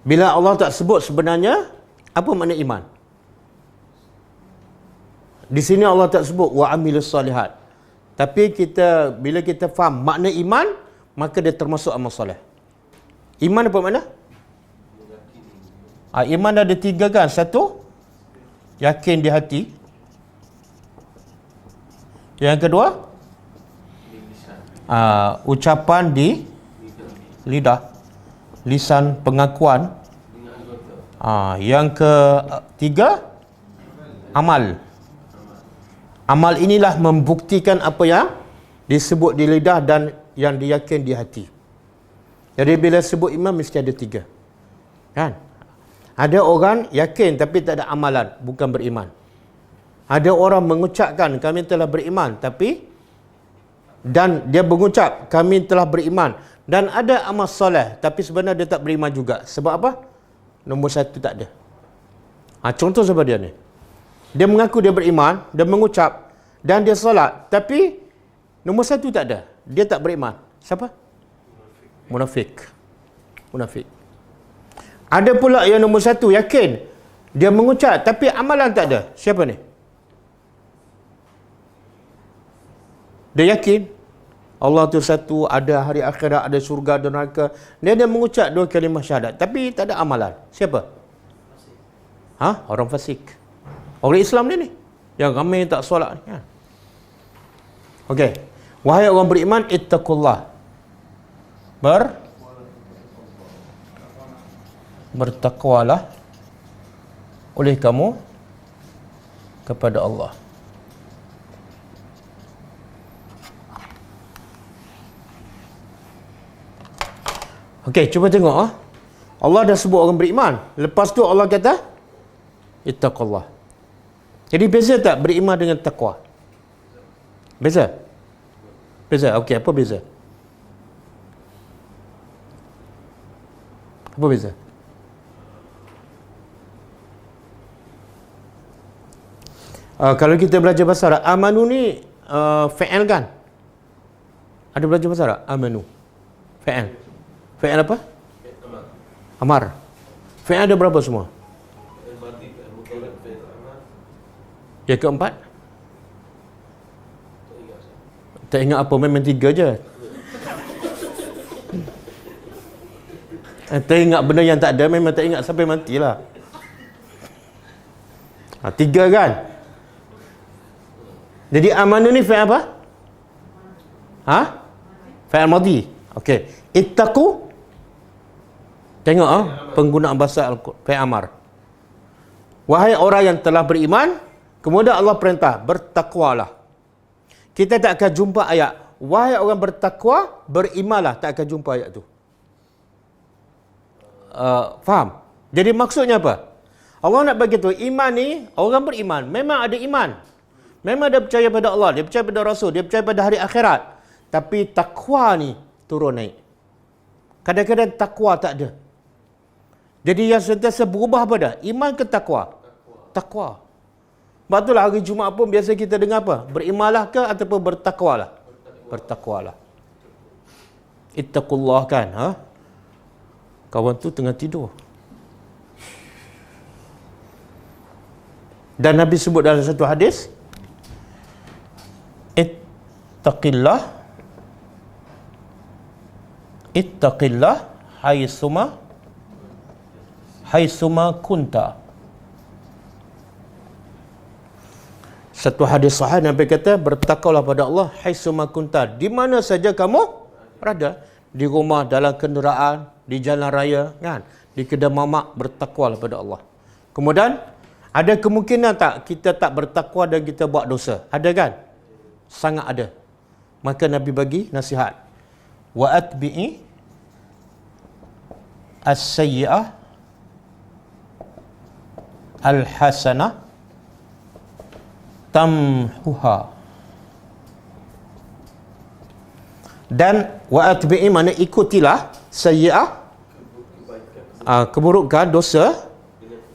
[SPEAKER 1] Bila Allah tak sebut sebenarnya, apa makna iman? Di sini Allah tak sebut wa amilus solihat. Tapi bila kita faham makna iman, maka dia termasuk amal soleh. Iman apa makna? Iman ada 3 kan. 1, yakin di hati. Yang kedua, ucapan di lidah, lisan, pengakuan. Yang ketiga, amal. Amal inilah membuktikan apa yang disebut di lidah dan yang diyakin di hati. Jadi bila sebut iman mesti ada 3. Kan? Ada orang yakin tapi tak ada amalan, bukan beriman. Ada orang mengucapkan kami telah beriman dan dia mengucap kami telah beriman, dan ada amal soleh tapi sebenarnya dia tak beriman juga. Sebab apa? Nombor 1 tak ada. Contoh sebab dia ni. Dia mengaku dia beriman, dia mengucap dan dia solat, tapi nombor 1 tak ada. Dia tak beriman. Siapa? Munafik. Ada pula yang nombor 1 yakin, dia mengucap tapi amalan tak ada. Siapa ni? Dia yakin Allah tu satu, ada hari akhirat, ada surga, ada neraka. Dia mengucap 2 kalimah syahadat tapi tak ada amalan. Siapa? Orang fasik. Orang Islam dia ni yang ramai tak solat ni kan. Okey. Wahai orang beriman, ittaqullah. Bertakwalah oleh kamu kepada Allah. Okey, cuba tengok Allah dah sebut orang beriman. Lepas tu Allah kata ittaqullah. Jadi beza tak beriman dengan takwa? Beza? Okey, apa beza? Apa beza? Kalau kita belajar bahasa Arab, amanu ni fa'il kan? Ada belajar bahasa Arab? Amanu. Fa'il. Fa'il apa? Amar. Fa'il ada berapa semua? Yang keempat? Tak ingat apa, memang 3 je. Teringat benda yang tak ada, memang tak ingat sampai matilah. 3 kan? Jadi amanu ni fi'il apa? Fi'il madhi. Okey. Ittaqu. Tengok penggunaan bahasa fi'il amar. Wahai orang yang telah beriman, kemudian Allah perintah, bertakwalah. Kita tak akan jumpa ayat, wahai orang bertakwa, berimanlah. Tak akan jumpa ayat tu. Faham? Jadi maksudnya apa? Allah nak bagi tahu, iman ni, orang beriman, memang ada iman. Memang dia percaya pada Allah, dia percaya pada Rasul, dia percaya pada hari akhirat. Tapi takwa ni turun naik. Kadang-kadang takwa tak ada. Jadi yang sentiasa berubah apa dah? Iman ke takwa? Takwa. Sebab itulah hari Jumaat pun biasa kita dengar apa? Berimanlah ke ataupun bertakwalah? Bertakwalah. Ittaqullah kan? Kawan tu tengah tidur. Dan Nabi sebut dalam satu hadis, Ittaqillah haitsuma kunta. Satu hadis sahih Nabi kata, bertakwalah pada Allah haitsuma kunta, di mana saja kamu berada, di rumah, dalam kenderaan, di jalan raya, kan, di kedai mamak, bertakwalah pada Allah. Kemudian ada kemungkinan tak kita tak bertakwa dan kita buat dosa? Ada kan? Sangat ada. Maka Nabi bagi nasihat, wa atbi'i as-sayyi'ah al-hasanah tamhuha. Dan wa atbi'i mana ikutilah sayyi'ah, keburukan, dosa.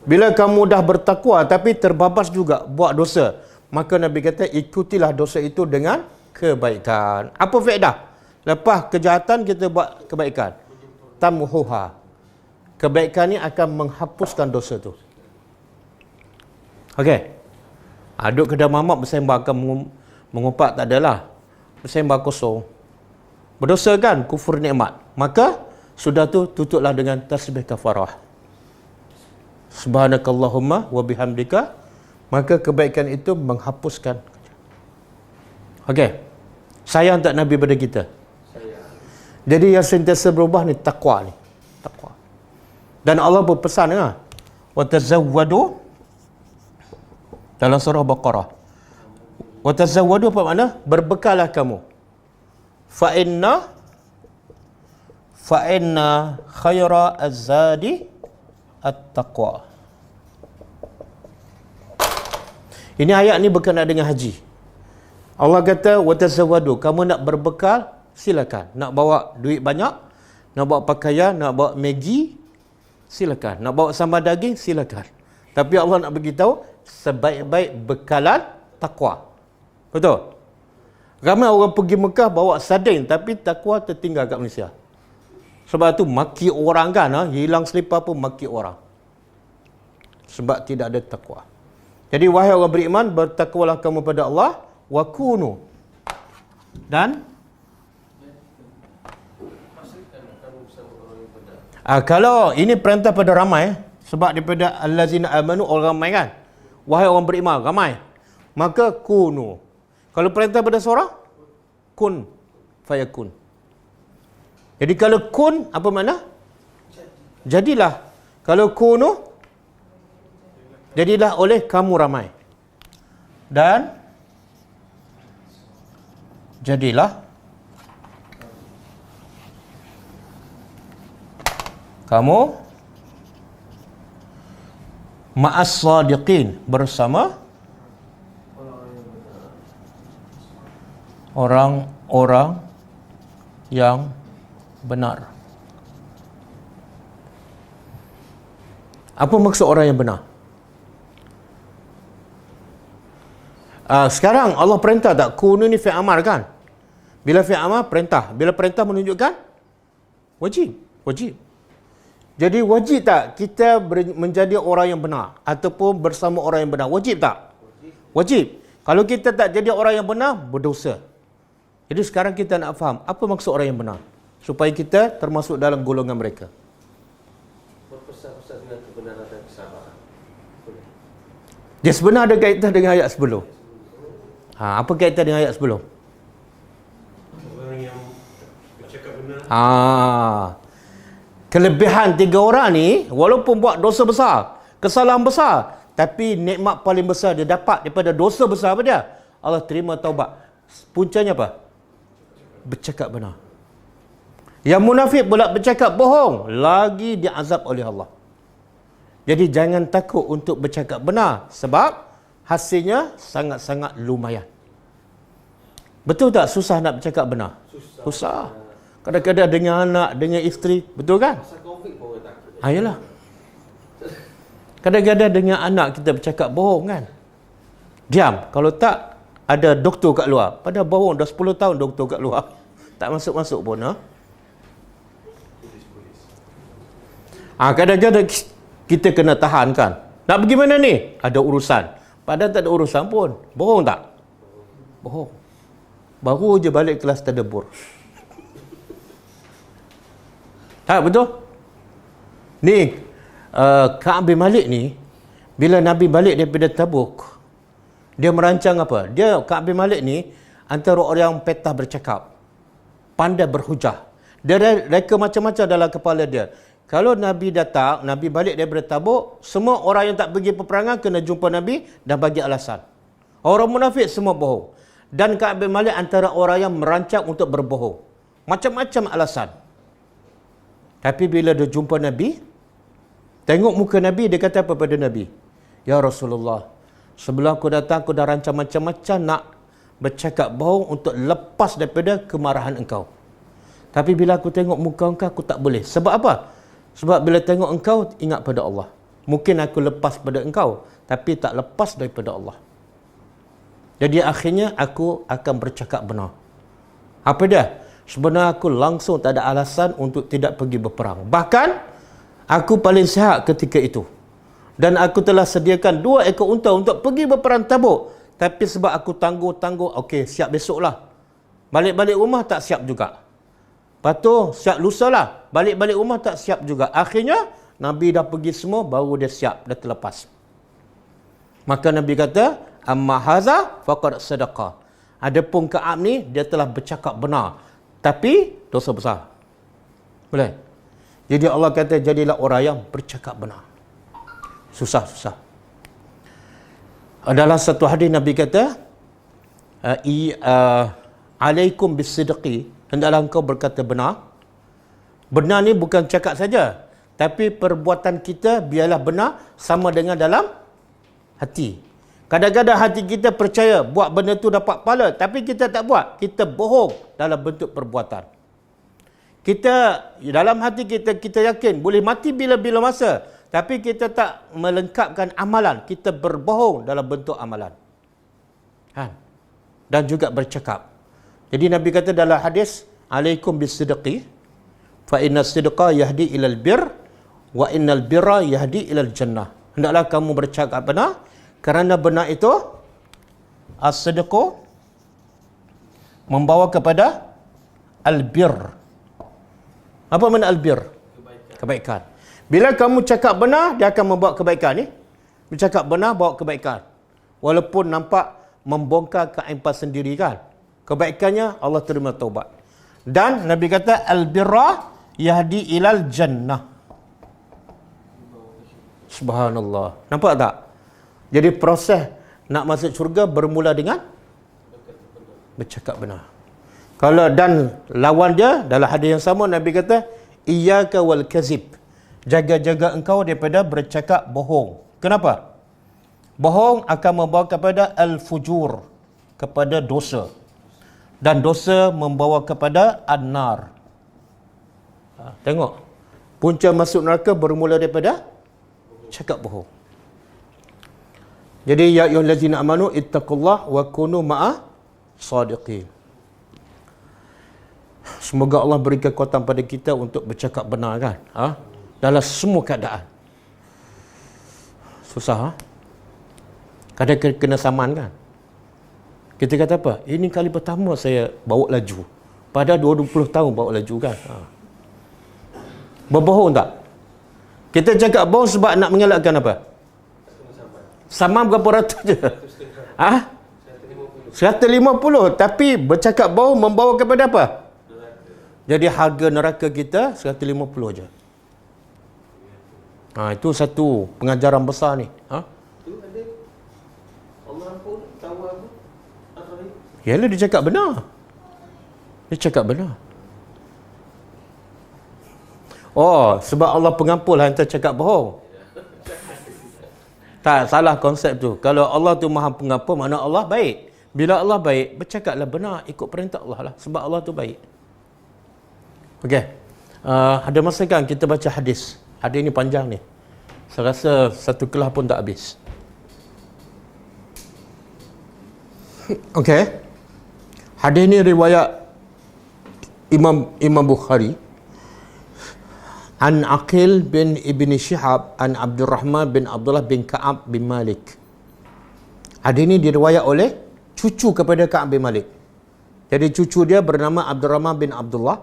[SPEAKER 1] Bila kamu dah bertakwa tapi terbabas juga buat dosa, maka Nabi kata ikutilah dosa itu dengan kebaikan. Apa faedah? Lepas kejahatan kita buat kebaikan. Tamhuha. Kebaikan ni akan menghapuskan dosa tu. Okey. Duduk kedai mamak bersembah akan mengumpat, tak adalah. Bersembah kosong. Berdosa kan? Kufur nikmat. Maka sudah tu tutuplah dengan tasbih kafarah. Subhanakallahumma wa bihamdika. Maka kebaikan itu menghapuskan. Okey. Sayang tak Nabi pada kita? Sayang. Jadi yang sentiasa berubah ni takwa ni. Takwa. Dan Allah berpesan wa tazawwadu dalam surah Baqarah. Wa tazawwadu apa makna? Berbekalah kamu. Fa inna khaira az-zadi at-taqwa. Ini ayat ni berkenaan dengan haji. Allah kata, watazawwadu, kamu nak berbekal, silakan. Nak bawa duit banyak, nak bawa pakaian, nak bawa Maggi, silakan. Nak bawa sambal daging, silakan. Tapi Allah nak beritahu, sebaik-baik bekalan takwa. Betul? Ramai orang pergi Mekah bawa sardin, tapi takwa tertinggal kat Malaysia. Sebab tu maki orang kan, hilang selipar pun maki orang. Sebab tidak ada takwa. Jadi wahai orang beriman, bertakwalah kamu pada Allah, wa kunu. Dan kalau ini perintah pada ramai, sebab daripada allazina amanu, orang ramai kan. Wahai orang beriman, ramai. Maka kunu. Kalau perintah pada seorang, kun fayakun. Jadi kalau kun, apa makna? Jadilah. Kalau kunu, jadilah oleh kamu ramai. Dan jadilah kamu ma'as sadiqin, bersama orang-orang yang benar. Apa maksud orang yang benar? Sekarang Allah perintah tak? Kunu ni fi'il amar kan? Bila fi'il amar, perintah. Bila perintah menunjukkan wajib. Wajib. Jadi wajib tak kita menjadi orang yang benar ataupun bersama orang yang benar? Wajib tak? Wajib. Kalau kita tak jadi orang yang benar, berdosa. Jadi sekarang kita nak faham apa maksud orang yang benar, supaya kita termasuk dalam golongan mereka. Dia sebenar ada kaitan dengan ayat sebelum. Apa kaitan dengan ayat sebelum?
[SPEAKER 2] Orang yang bercakap benar.
[SPEAKER 1] Kelebihan 3 orang ni, walaupun buat dosa besar, kesalahan besar, tapi nikmat paling besar dia dapat daripada dosa besar apa dia? Allah terima taubat. Puncanya apa? Bercakap benar. Yang munafik pula bercakap bohong, lagi diazab oleh Allah. Jadi jangan takut untuk bercakap benar, sebab hasilnya sangat-sangat lumayan. Betul tak susah nak bercakap benar? Susah. Kadang-kadang dengan anak, dengan isteri, betul kan?
[SPEAKER 2] Pasal konflik pun orang takut.
[SPEAKER 1] Yalah. Kadang-kadang dengan anak kita bercakap bohong kan? Diam. Kalau tak, ada doktor kat luar. Padahal bohong dah 10 tahun doktor kat luar. Tak masuk-masuk pun. Kadang-kadang kita kena tahan kan? Nak pergi mana ni? Ada urusan. Padahal tak ada urusan pun. Bohong tak? Bohong. Baru je balik kelas tadabbur. Tak betul? Ni, Ka'ab bin Malik ni, bila Nabi balik daripada Tabuk, dia merancang apa? Ka'ab bin Malik ni, antara orang yang petah bercakap, pandai berhujah. Dia reka macam-macam dalam kepala dia. Kalau Nabi datang, Nabi balik daripada Tabuk, semua orang yang tak pergi peperangan kena jumpa Nabi dan bagi alasan. Orang munafik semua bohong. Dan Ka'ab bin Malik antara orang yang merancang untuk berbohong. Macam-macam alasan. Tapi bila dia jumpa Nabi, tengok muka Nabi, dia kata apa pada Nabi? Ya Rasulullah, sebelum aku datang, aku dah rancang macam-macam nak bercakap bohong untuk lepas daripada kemarahan engkau. Tapi bila aku tengok muka engkau, aku tak boleh. Sebab apa? Sebab bila tengok engkau, ingat pada Allah. Mungkin aku lepas pada engkau, tapi tak lepas daripada Allah. Jadi akhirnya aku akan bercakap benar. Apa dia? Sebenarnya aku langsung tak ada alasan untuk tidak pergi berperang. Bahkan, aku paling sihat ketika itu. Dan aku telah sediakan 2 ekor unta untuk pergi berperang Tabuk. Tapi sebab aku tangguh-tangguh, okey, siap besoklah. Balik-balik rumah tak siap juga. Lepas tu, siap lusa lah. Balik-balik rumah tak siap juga. Akhirnya, Nabi dah pergi semua, baru dia siap, dah terlepas. Maka Nabi kata, amma haza faqad sadaqah. Adapun Ka'ab ni, dia telah bercakap benar. Tapi, dosa besar. Boleh? Jadi Allah kata, jadilah orang yang bercakap benar. Susah. Dalam satu hadis Nabi kata, alaikum bisidqi, hendaklah engkau berkata benar. Benar ni bukan cakap saja, tapi perbuatan kita biarlah benar sama dengan dalam hati. Kadang-kadang hati kita percaya buat benda tu dapat pahala, tapi kita tak buat. Kita bohong dalam bentuk perbuatan. Kita dalam hati kita yakin boleh mati bila-bila masa, tapi kita tak melengkapkan amalan. Kita berbohong dalam bentuk amalan. Dan juga bercakap. Jadi Nabi kata dalam hadis, alaikum bisidqi fa inna sidqa yahdi ilal bir wa innal birra yahdi ilal jannah. Hendaklah kamu bercakap benar, kerana benar itu as-sidqu membawa kepada al-bir. Apa makna al-bir? Kebaikan. Bila kamu cakap benar, dia akan membawa kebaikan ni. Bercakap benar bawa kebaikan. Walaupun nampak membongkar keaiban sendiri kan. Kebaikannya Allah terima taubat. Dan Nabi kata al-birra yahdi ilal jannah. Subhanallah. Nampak tak? Jadi proses nak masuk syurga bermula dengan bercakap benar. Kalau dan lawan dia dalam hadis yang sama Nabi kata iyyaka wal kazib. Jaga-jaga engkau daripada bercakap bohong. Kenapa? Bohong akan membawa kepada al-fujur, kepada dosa. Dan dosa membawa kepada an-nar. Tengok. Punca masuk neraka bermula daripada cakap bohong. Jadi ya ayyuhallazina amanu ittaqullah wa kunu ma'a sadiqin. Semoga Allah beri kekuatan pada kita untuk bercakap benar kan? Dalam semua keadaan. Susah Kadang kena saman kan? Kita kata apa? Ini kali pertama saya bawa laju. Padahal 20 tahun bawa laju kan? Berbohong tak? Kita cakap bohong sebab nak mengelakkan apa? Sama berapa ratus je?
[SPEAKER 2] 150.
[SPEAKER 1] Ah? 150. Tapi bercakap bohong membawa kepada apa? Jadi harga neraka kita 150 je. Itu satu pengajaran besar ni.
[SPEAKER 2] Tu ada Allah pun tahu apa? Apa ni?
[SPEAKER 1] Yalah, dia cakap benar. Dia cakap benar. Oh, sebab Allah pengampun lah hantar cakap bohong. Tak, salah konsep tu. Kalau Allah tu maha pengampun, mana Allah baik. Bila Allah baik, bercakaplah benar, ikut perintah Allah lah. Sebab Allah tu baik. Okey. Ada masa kan kita baca hadis. Hadis ni panjang ni. Saya rasa satu kelas pun tak habis. Okey. Hadis ni riwayat Imam Bukhari. An Aqil bin Ibn Shihab an Abdurrahman bin Abdullah bin Ka'ab bin Malik. Hadis ini diriwayat oleh cucu kepada Ka'ab bin Malik. Jadi cucu dia bernama Abdurrahman bin Abdullah.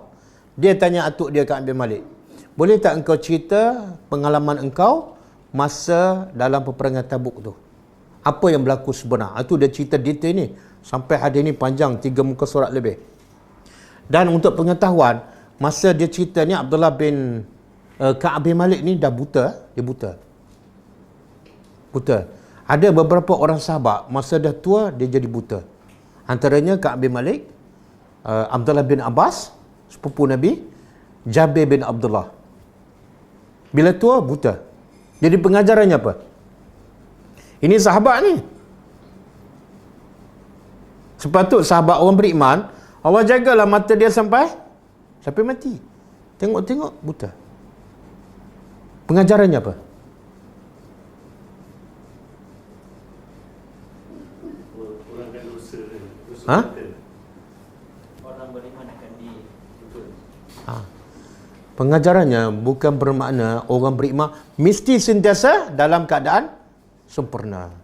[SPEAKER 1] Dia tanya atuk dia Ka'ab bin Malik, boleh tak engkau cerita pengalaman engkau masa dalam peperangan Tabuk tu? Apa yang berlaku sebenar? Itu dia cerita detail ni. Sampai hadis ni panjang, 3 muka surat lebih. Dan untuk pengetahuan, masa dia cerita ni Abdullah bin Ka'ab bin Malik ni dah buta. Dia buta. Ada beberapa orang sahabat masa dah tua dia jadi buta. Antaranya Ka'ab bin Malik, Abdullah bin Abbas sepupu Nabi, Jabir bin Abdullah. Bila tua buta. Jadi pengajarannya apa? Ini sahabat ni. Sepatut sahabat orang beriman, Allah jagalah mata dia sampai mati. Tengok buta. Pengajarannya apa?
[SPEAKER 2] Kurangkan dosa dia.
[SPEAKER 1] Ha?
[SPEAKER 2] Orang beriman akan betul.
[SPEAKER 1] Pengajarannya bukan bermakna orang beriman mesti sentiasa dalam keadaan sempurna.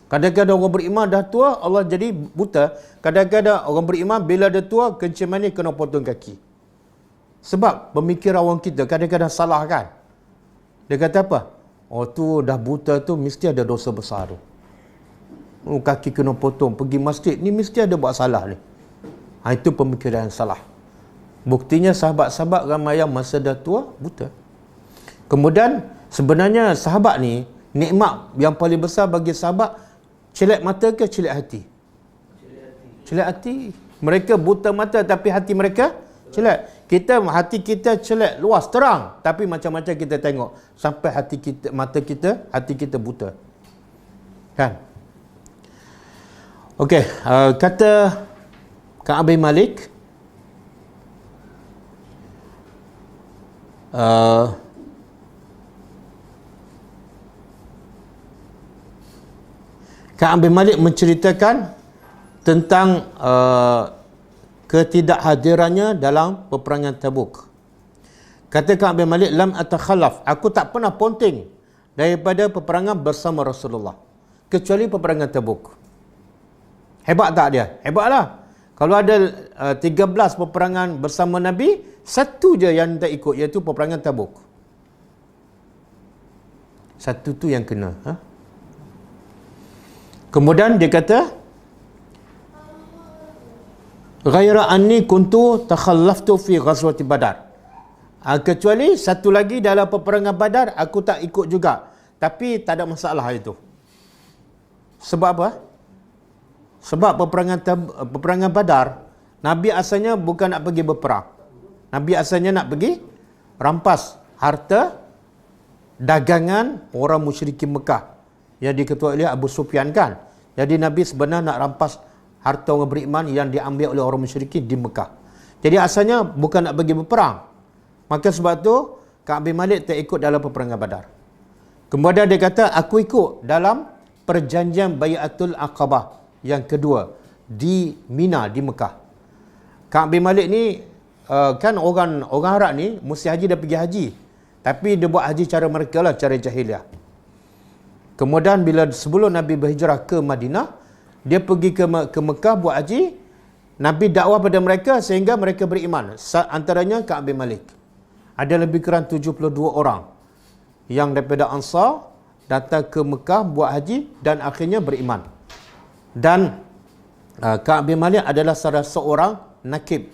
[SPEAKER 1] Kadang-kadang orang beriman dah tua, Allah jadi buta. Kadang-kadang orang beriman bila dah tua, kencing manis kena potong kaki. Sebab pemikiran orang kita kadang-kadang salah kan. Dia kata apa? Oh tu dah buta tu mesti ada dosa besar tu. Oh, kaki kena potong, pergi masjid ni mesti ada buat salah ni. Itu pemikiran yang salah. Buktinya sahabat-sahabat ramai yang masa dah tua buta. Kemudian sebenarnya sahabat ni nikmat yang paling besar bagi sahabat, celak mata ke celak hati? Celak hati. Mereka buta mata tapi hati mereka celak. Hati kita celak luas terang tapi macam-macam kita tengok sampai hati kita buta. Kan? Okey, kata Ka'ab bin Malik, Ka'ab bin Malik menceritakan tentang ketidakhadirannya dalam peperangan Tabuk. Kata Ka'ab bin Malik, lam atakhallaf, aku tak pernah ponting daripada peperangan bersama Rasulullah kecuali peperangan Tabuk. Hebat tak dia? Hebatlah. Kalau ada 13 peperangan bersama Nabi, satu je yang tak ikut, iaitu peperangan Tabuk. Satu tu yang kena. Kemudian dia kata, ghaira anni kuntu takhallaftu fi ghazwati Badar. Kecuali satu lagi dalam peperangan Badar aku tak ikut juga. Tapi tak ada masalah itu. Sebab apa? Sebab peperangan Badar, Nabi asalnya bukan nak pergi berperang. Nabi asalnya nak pergi rampas harta dagangan orang musyrikin Mekah yang diketuai oleh Abu Sufyan kan. Jadi Nabi sebenarnya nak rampas harta orang beriman yang diambil oleh orang musyrikin di Mekah. Jadi asalnya bukan nak pergi berperang. Maka sebab tu Ka'ab bin Malik tak ikut dalam peperangan Badar. Kemudian dia kata, aku ikut dalam perjanjian Bai'atul Aqabah yang kedua di Mina di Mekah. Ka'ab bin Malik ni kan orang Arab ni mesti haji dah pergi haji. Tapi dia buat haji cara mereka lah, cara jahiliah. Kemudian bila sebelum Nabi berhijrah ke Madinah, dia pergi ke Mekah buat haji. Nabi dakwah pada mereka sehingga mereka beriman. Antaranya Ka'ab bin Malik. Ada lebih kurang 72 orang yang daripada Ansar datang ke Mekah buat haji dan akhirnya beriman. Dan Ka'ab bin Malik adalah salah seorang nakib.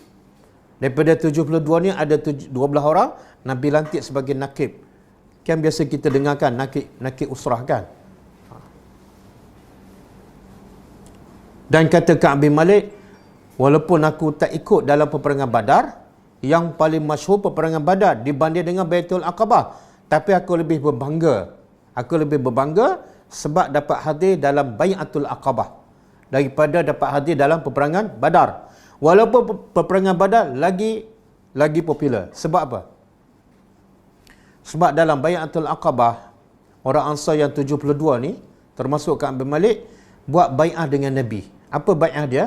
[SPEAKER 1] Daripada 72 ni ada 12 orang Nabi lantik sebagai nakib. Kan biasa kita dengarkan nakib usrah kan. Dan kata Ka'ab bin Malik, walaupun aku tak ikut dalam peperangan Badar, yang paling masyhur peperangan Badar dibanding dengan Baitul Aqabah, tapi aku lebih berbangga. Aku lebih berbangga sebab dapat hadir dalam Bai'atul Aqabah daripada dapat hadir dalam peperangan Badar. Walaupun peperangan Badar lagi popular. Sebab apa? Sebab dalam Bai'atul Aqabah, orang Ansar yang 72 ni, termasuk Ka'ab bin Malik, buat bai'ah dengan Nabi. Apa bai'ah dia?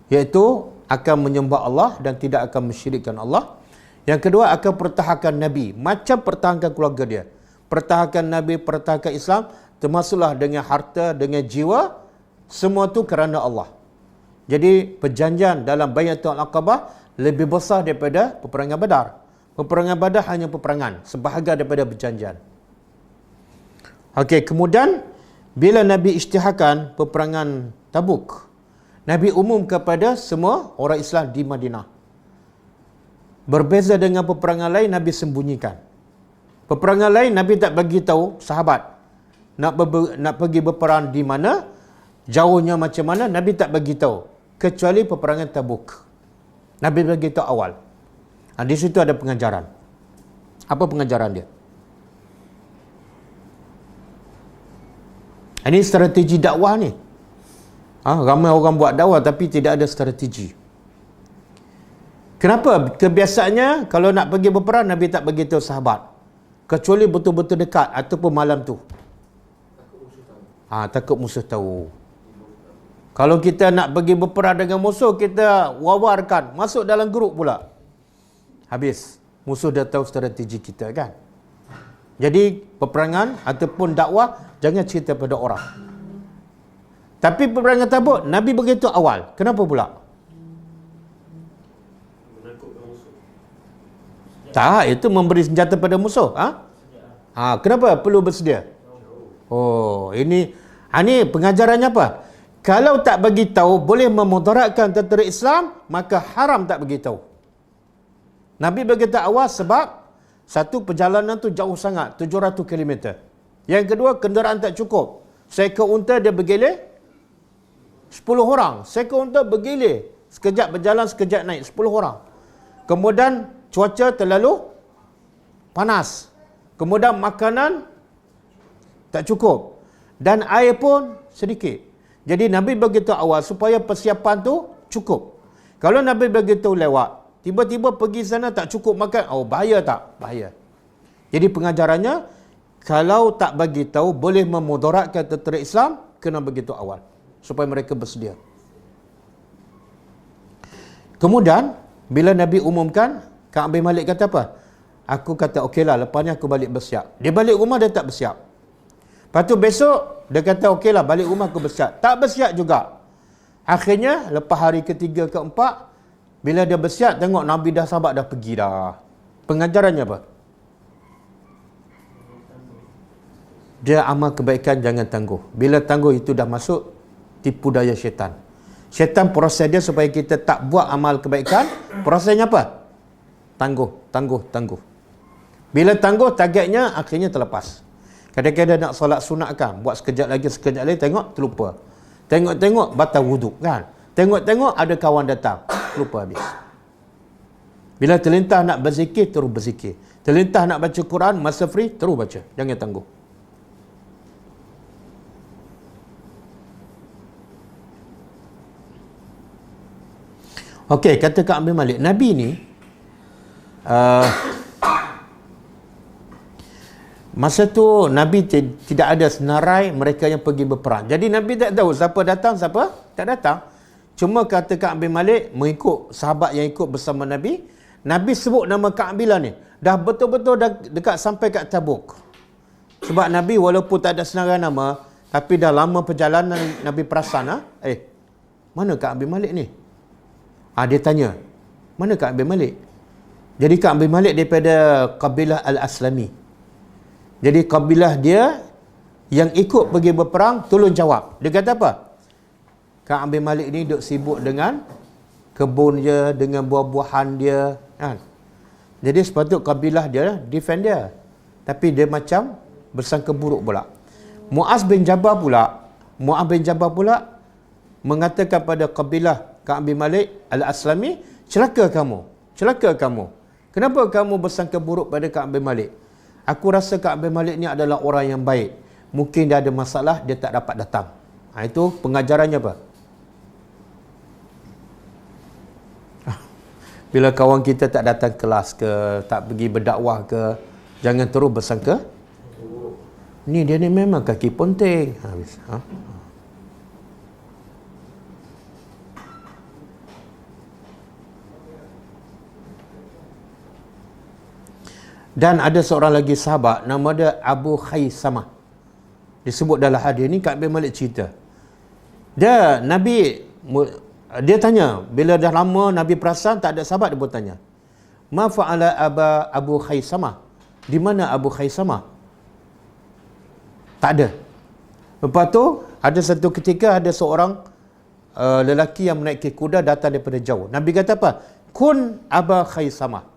[SPEAKER 1] Iaitu akan menyembah Allah dan tidak akan mensyirikkan Allah. Yang kedua, akan pertahankan Nabi. Macam pertahankan keluarga dia. Pertahankan Nabi, pertahankan Islam, termasuklah dengan harta, dengan jiwa. Semua tu kerana Allah. Jadi, perjanjian dalam Bai'atul Aqabah lebih besar daripada peperangan Badar. Peperangan Badar hanya peperangan, sebahagian daripada perjanjian. Okey, kemudian bila Nabi isytiharkan peperangan Tabuk, Nabi umum kepada semua orang Islam di Madinah. Berbeza dengan peperangan lain, Nabi sembunyikan. Peperangan lain, Nabi tak bagi tahu sahabat nak pergi berperang di mana, jauhnya macam mana, Nabi tak bagi tahu. Kecuali peperangan Tabuk. Nabi bagi tahu awal. Di situ ada pengajaran. Apa pengajaran dia? Ini strategi dakwah ni. Ramai orang buat dakwah tapi tidak ada strategi. Kenapa? Kebiasaannya kalau nak pergi berperang, Nabi tak bagi tahu sahabat. Kecuali betul-betul dekat ataupun malam tu. Takut musuh tahu. Kalau kita nak pergi berperang dengan musuh, kita wawarkan, masuk dalam grup pula. Habis. Musuh dah tahu strategi kita kan. Jadi peperangan ataupun dakwah jangan cerita pada orang. Tapi peperangan Tabuk Nabi begitu awal. Kenapa pula?
[SPEAKER 2] Menakutkan musuh.
[SPEAKER 1] Tak, itu memberi senjata pada musuh. Kenapa perlu bersedia? Ini pengajarannya apa? Kalau tak bagi tahu boleh memudaratkan tentera Islam, maka haram tak bagi tahu. Nabi beritahu awal sebab satu, perjalanan tu jauh sangat, 700 km. Yang kedua, kenderaan tak cukup. Seekor unta dia bergilir 10 orang. Seekor unta bergilir, sekejap berjalan, sekejap naik, 10 orang. Kemudian cuaca terlalu panas. Kemudian makanan tak cukup. Dan air pun sedikit. Jadi Nabi beritahu awal supaya persiapan tu cukup. Kalau Nabi beritahu lewat, tiba-tiba pergi sana tak cukup makan, bahaya tak? Bahaya. Jadi pengajarannya, kalau tak bagi tahu boleh memudaratkan tentera Islam, kena begitu awal supaya mereka bersedia. Kemudian bila Nabi umumkan, Ka'ab bin Malik kata apa? Aku kata okeylah, lepas ni aku balik bersiap. Dia balik rumah dia tak bersiap. Lepas tu besok dia kata okeylah, balik rumah aku bersiap. Tak bersiap juga. Akhirnya lepas hari ketiga keempat, bila dia bersiap, tengok Nabi dah sahabat dah pergi dah. Pengajarannya apa? Dia amal kebaikan jangan tangguh. Bila tangguh itu dah masuk tipu daya syaitan. Syaitan proses dia supaya kita tak buat amal kebaikan. Prosesnya apa? Tangguh. Bila tangguh, targetnya akhirnya terlepas. Kadang-kadang nak solat sunat kan, buat sekejap lagi, tengok terlupa. Tengok batal wuduk kan. Tengok ada kawan datang, lupa habis. Bila terlintah nak berzikir, terus berzikir. Terlintah nak baca Quran, masa free, terus baca. Jangan tangguh. Okey, kata Ka'ab bin Malik, Nabi ni masa tu Nabi tidak ada senarai mereka yang pergi berperang. Jadi Nabi tak tahu siapa datang, siapa tak datang. Cuma kata Ka'ab bin Malik, mengikut sahabat yang ikut bersama Nabi, Nabi sebut nama Ka'ab ni. Dah betul-betul dah dekat sampai kat Tabuk. Sebab Nabi walaupun tak ada senarai nama, tapi dah lama perjalanan, Nabi perasan, mana Ka'ab bin Malik ni? Dia tanya, mana Ka'ab bin Malik? Jadi Ka'ab bin Malik daripada kabilah Al-Aslami. Jadi kabilah dia yang ikut pergi berperang tolong jawab. Dia kata apa? Ka'ab bin Malik ni duk sibuk dengan kebun dia, dengan buah-buahan dia, kan? Jadi sepatut kabilah dia defend dia. Tapi dia macam bersangka buruk pula. Mu'az bin Jabal pula mengatakan pada kabilah Ka'ab bin Malik Al-Aslami, celaka kamu. Kenapa kamu bersangka buruk pada Ka'ab bin Malik? Aku rasa Ka'ab bin Malik ni adalah orang yang baik. Mungkin dia ada masalah, dia tak dapat datang. Itu pengajarannya apa? Bila kawan kita tak datang kelas ke, tak pergi berdakwah ke, jangan terus bersangka, ni dia ni memang kaki ponting. Dan ada seorang lagi sahabat, nama dia Abu Khaisamah. Disebut dalam hadis ni, Ka'ab bin Malik cerita. Dia tanya, bila dah lama Nabi perasan tak ada sahabat, dia pun tanya, ma fa'ala Abu Khaisamah? Di mana Abu Khaisamah? Tak ada. Lepas tu, ada satu ketika ada seorang lelaki yang menaiki kuda datang daripada jauh. Nabi kata apa? Kun Aba Khaisamah.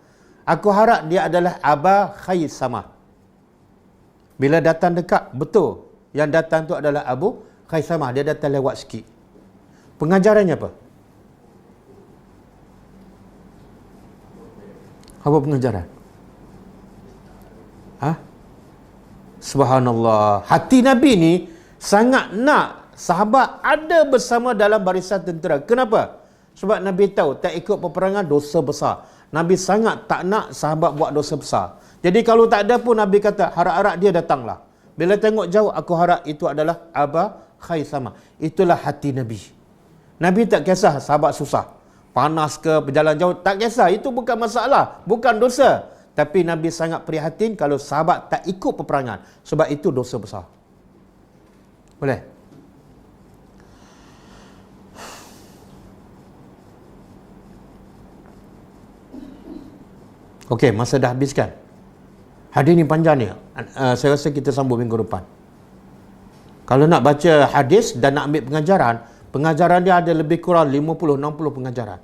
[SPEAKER 1] Aku harap dia adalah Aba Khaisamah. Bila datang dekat, betul. Yang datang tu adalah Abu Khaisamah. Dia datang lewat sikit. Pengajarannya apa? Apa pengajaran? Subhanallah. Hati Nabi ni sangat nak sahabat ada bersama dalam barisan tentera. Kenapa? Sebab Nabi tahu tak ikut peperangan dosa besar. Nabi sangat tak nak sahabat buat dosa besar. Jadi kalau tak ada pun Nabi kata, harap-harap dia datanglah. Bila tengok jauh, aku harap itu adalah Aba Khaisamah. Itulah hati Nabi. Nabi tak kisah sahabat susah. Panas ke, berjalan jauh, tak kisah. Itu bukan masalah. Bukan dosa. Tapi Nabi sangat prihatin kalau sahabat tak ikut peperangan. Sebab itu dosa besar. Boleh? Okey, masa dah habis kan? Hadis ni panjang ni. Saya rasa kita sambung minggu depan. Kalau nak baca hadis dan nak ambil pengajaran dia ada lebih kurang 50-60 pengajaran.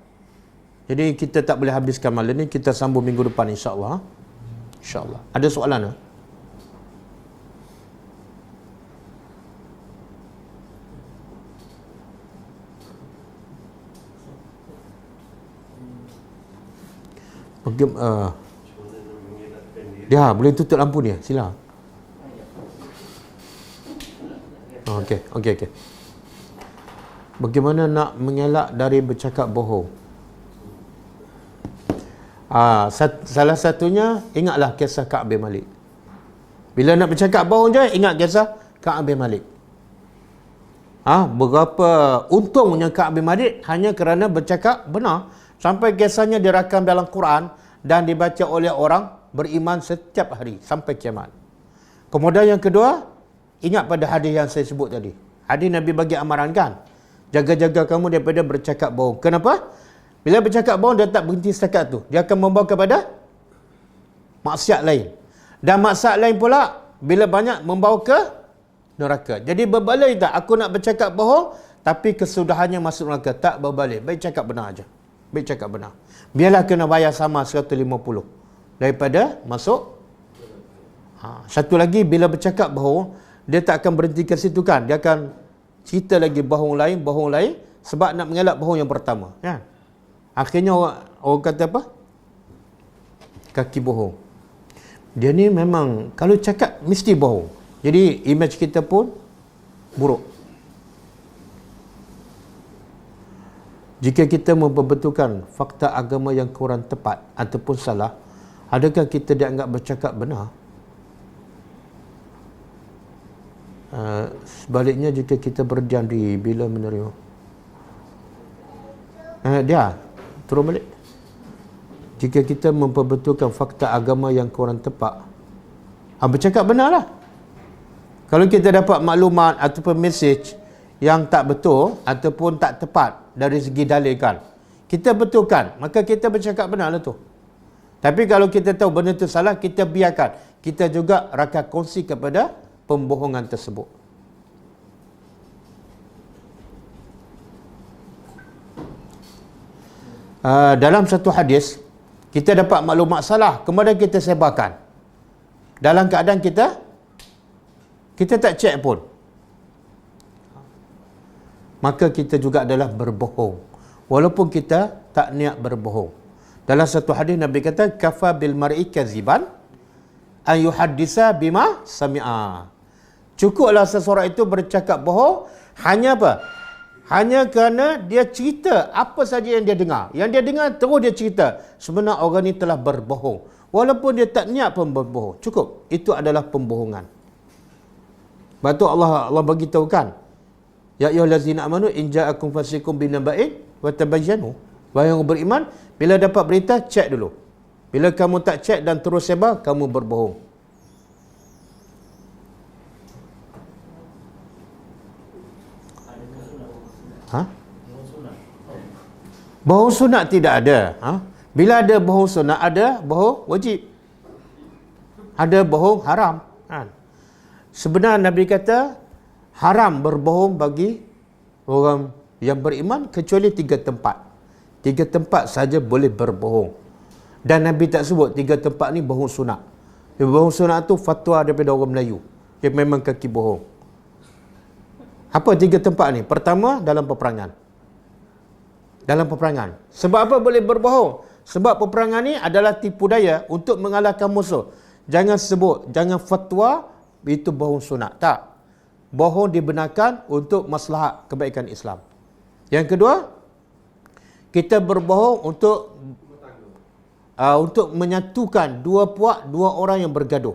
[SPEAKER 1] Jadi kita tak boleh habiskan malam ni, kita sambung minggu depan insya-Allah. Insya-Allah. Ada soalan tak? Dia boleh tutup lampu dia, sila. Okey. Bagaimana nak mengelak dari bercakap bohong? Salah satunya, ingatlah kisah Ka'ab bin Malik. Bila nak bercakap bohong je, ingat kisah Ka'ab bin Malik. Berapa untungnya Ka'ab bin Malik hanya kerana bercakap benar. Sampai kisahnya dirakam dalam Quran dan dibaca oleh orang beriman setiap hari sampai kiamat. Kemudian yang kedua, ingat pada hadis yang saya sebut tadi. Hadis Nabi bagi amaran kan? Jaga-jaga kamu daripada bercakap bohong. Kenapa? Bila bercakap bohong, dia tak berhenti setakat tu. Dia akan membawa kepada maksiat lain. Dan maksiat lain pula, bila banyak, membawa ke neraka. Jadi berbalik tak? Aku nak bercakap bohong, tapi kesudahannya masuk neraka. Tak berbalik. Baik cakap benar aja. Baik cakap benar. Biarlah kena bayar sama 150 daripada masuk. Satu lagi, bila bercakap bohong, dia tak akan berhenti ke situ kan? Dia akan cerita lagi bohong lain, sebab nak mengelak bohong yang pertama. Ya? Akhirnya orang kata apa? Kaki bohong. Dia ni memang, kalau cakap, mesti bohong. Jadi, image kita pun buruk. Jika kita memperbetulkan fakta agama yang kurang tepat ataupun salah, adakah kita dianggap bercakap benar? Sebaliknya, jika kita berdiam diri bila menerima, dia turun balik. Jika kita memperbetulkan fakta agama yang kurang tepat, bercakap benarlah. Kalau kita dapat maklumat ataupun mesej yang tak betul ataupun tak tepat dari segi dalil kan, kita betulkan, maka kita bercakap benarlah tu. Tapi kalau kita tahu benda tu salah, kita biarkan. kita juga rakan kongsi kepada pembohongan tersebut. Dalam satu hadis, kita dapat maklumat salah, kemudian kita sebarkan. Dalam keadaan kita tak cek pun. Maka kita juga adalah berbohong. Walaupun kita tak niat berbohong. Dalam satu hadis Nabi kata, kafa bil mar'i kaziban an yuhaddisa bima sami'a. Cukuplah seseorang itu bercakap bohong hanya apa? Hanya kerana dia cerita apa saja yang dia dengar. Yang dia dengar terus dia cerita. Sebenarnya orang ini telah berbohong. Walaupun dia tak niat pun berbohong. Cukup. Itu adalah pembohongan. Sebab tu Allah bagi tahu kan. Ya ayyuhallazina amanu in ja'akum fasiqun binaba'in wa tabayyanu. Wahai yang beriman, bila dapat berita cek dulu. Bila kamu tak cek dan terus sebar, kamu berbohong. Bohong sunat tidak ada. Bila ada bohong sunat, ada bohong wajib. Ada bohong haram. Sebenarnya Nabi kata haram berbohong bagi orang yang beriman kecuali 3 tempat. 3 tempat saja boleh berbohong. Dan Nabi tak sebut 3 tempat ni bohong sunat. Bohong sunat tu fatwa daripada orang Melayu. Dia memang kaki bohong. Apa 3 tempat ni? Pertama, dalam peperangan. Dalam peperangan. Sebab apa boleh berbohong? Sebab peperangan ni adalah tipu daya untuk mengalahkan musuh. Jangan sebut, jangan fatwa itu bohong sunat. Tak. Bohong dibenarkan untuk maslahat kebaikan Islam. Yang kedua, kita berbohong untuk menyatukan dua orang yang bergaduh.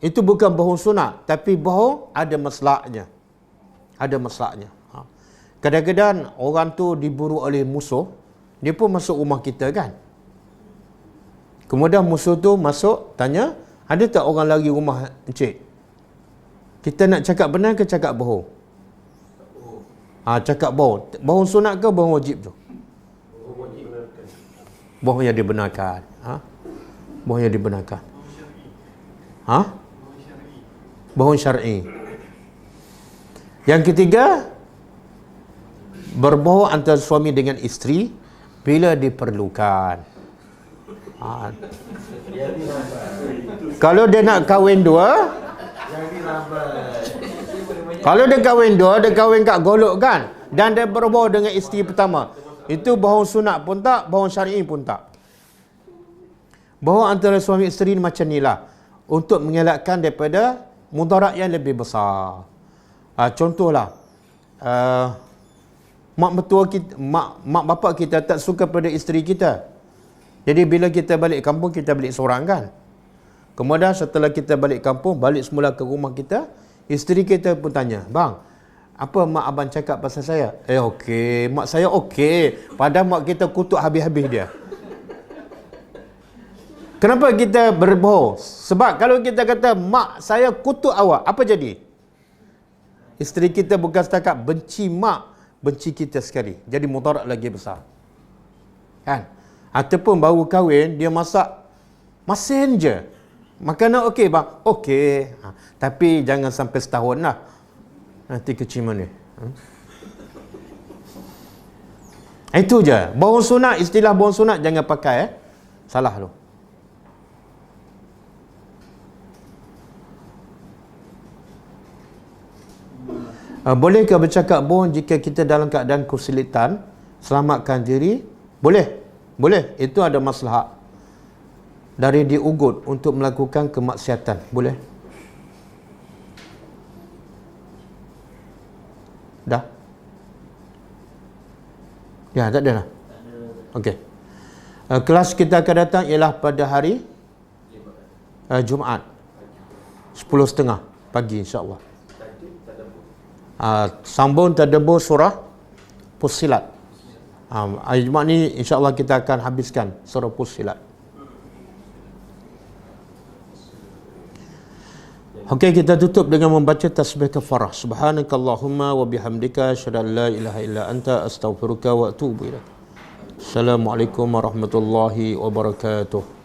[SPEAKER 1] Itu bukan bohong sunat, tapi bohong ada maslahatnya. Ada masalahnya. Kadang-kadang orang tu diburu oleh musuh, dia pun masuk rumah kita kan. Kemudian musuh tu masuk, tanya, ada tak orang lari rumah encik? Kita nak cakap benar ke cakap bohong? Cakap bohong. Bohong sunat ke bohong wajib tu? Bohong yang dibenarkan. Bohong yang dibenarkan. Bohong syar'i. Yang ketiga, berbohong antara suami dengan isteri bila diperlukan. Kalau dia nak kahwin dua, kalau dia kahwin dua, dia kahwin kat golok kan, dan dia berbohong dengan isteri pertama, itu bohong sunat pun tak, bohong syar'i pun tak. Bohong antara suami isteri macam ni lah, untuk mengelakkan daripada mudarat yang lebih besar. Contohlah, mak mertua kita, mak bapak kita tak suka pada isteri kita. Jadi bila kita balik kampung, kita balik seorang kan. Kemudian setelah kita balik kampung, balik semula ke rumah kita, isteri kita pun tanya, bang, apa mak abang cakap pasal saya? Okey, mak saya okey. Padahal mak kita kutuk habis-habis dia. Kenapa kita berbohong? Sebab kalau kita kata, mak saya kutuk awak, apa jadi? Isteri kita bukan setakat benci mak, benci kita sekali. Jadi mudarat lagi besar. Kan? Ataupun baru kahwin, dia masak masin je. Makanan okey bang? Okey. Tapi jangan sampai setahun lah. Nanti kecil mana? Itu je. Bohong sunat, istilah bohong sunat jangan pakai. Salah tu. Bolehkah bercakap bohong jika kita dalam keadaan kesulitan, selamatkan diri? Boleh. Boleh. Itu ada maslahat. Dari diugut untuk melakukan kemaksiatan. Boleh. Dah? Ya, tak ada lah. Okey. Kelas kita akan datang ialah pada hari Jumaat. 10.30 pagi insya-Allah. Sambung tadabbur surah Fussilat. Hari Jumaat ni insya-Allah kita akan habiskan surah Fussilat. Okey, kita tutup dengan membaca tasbih kafarah. Subhanakallahumma wa bihamdika asyhadu an la ilaha illa anta astaghfiruka wa atubu ilaik. Assalamualaikum warahmatullahi wabarakatuh.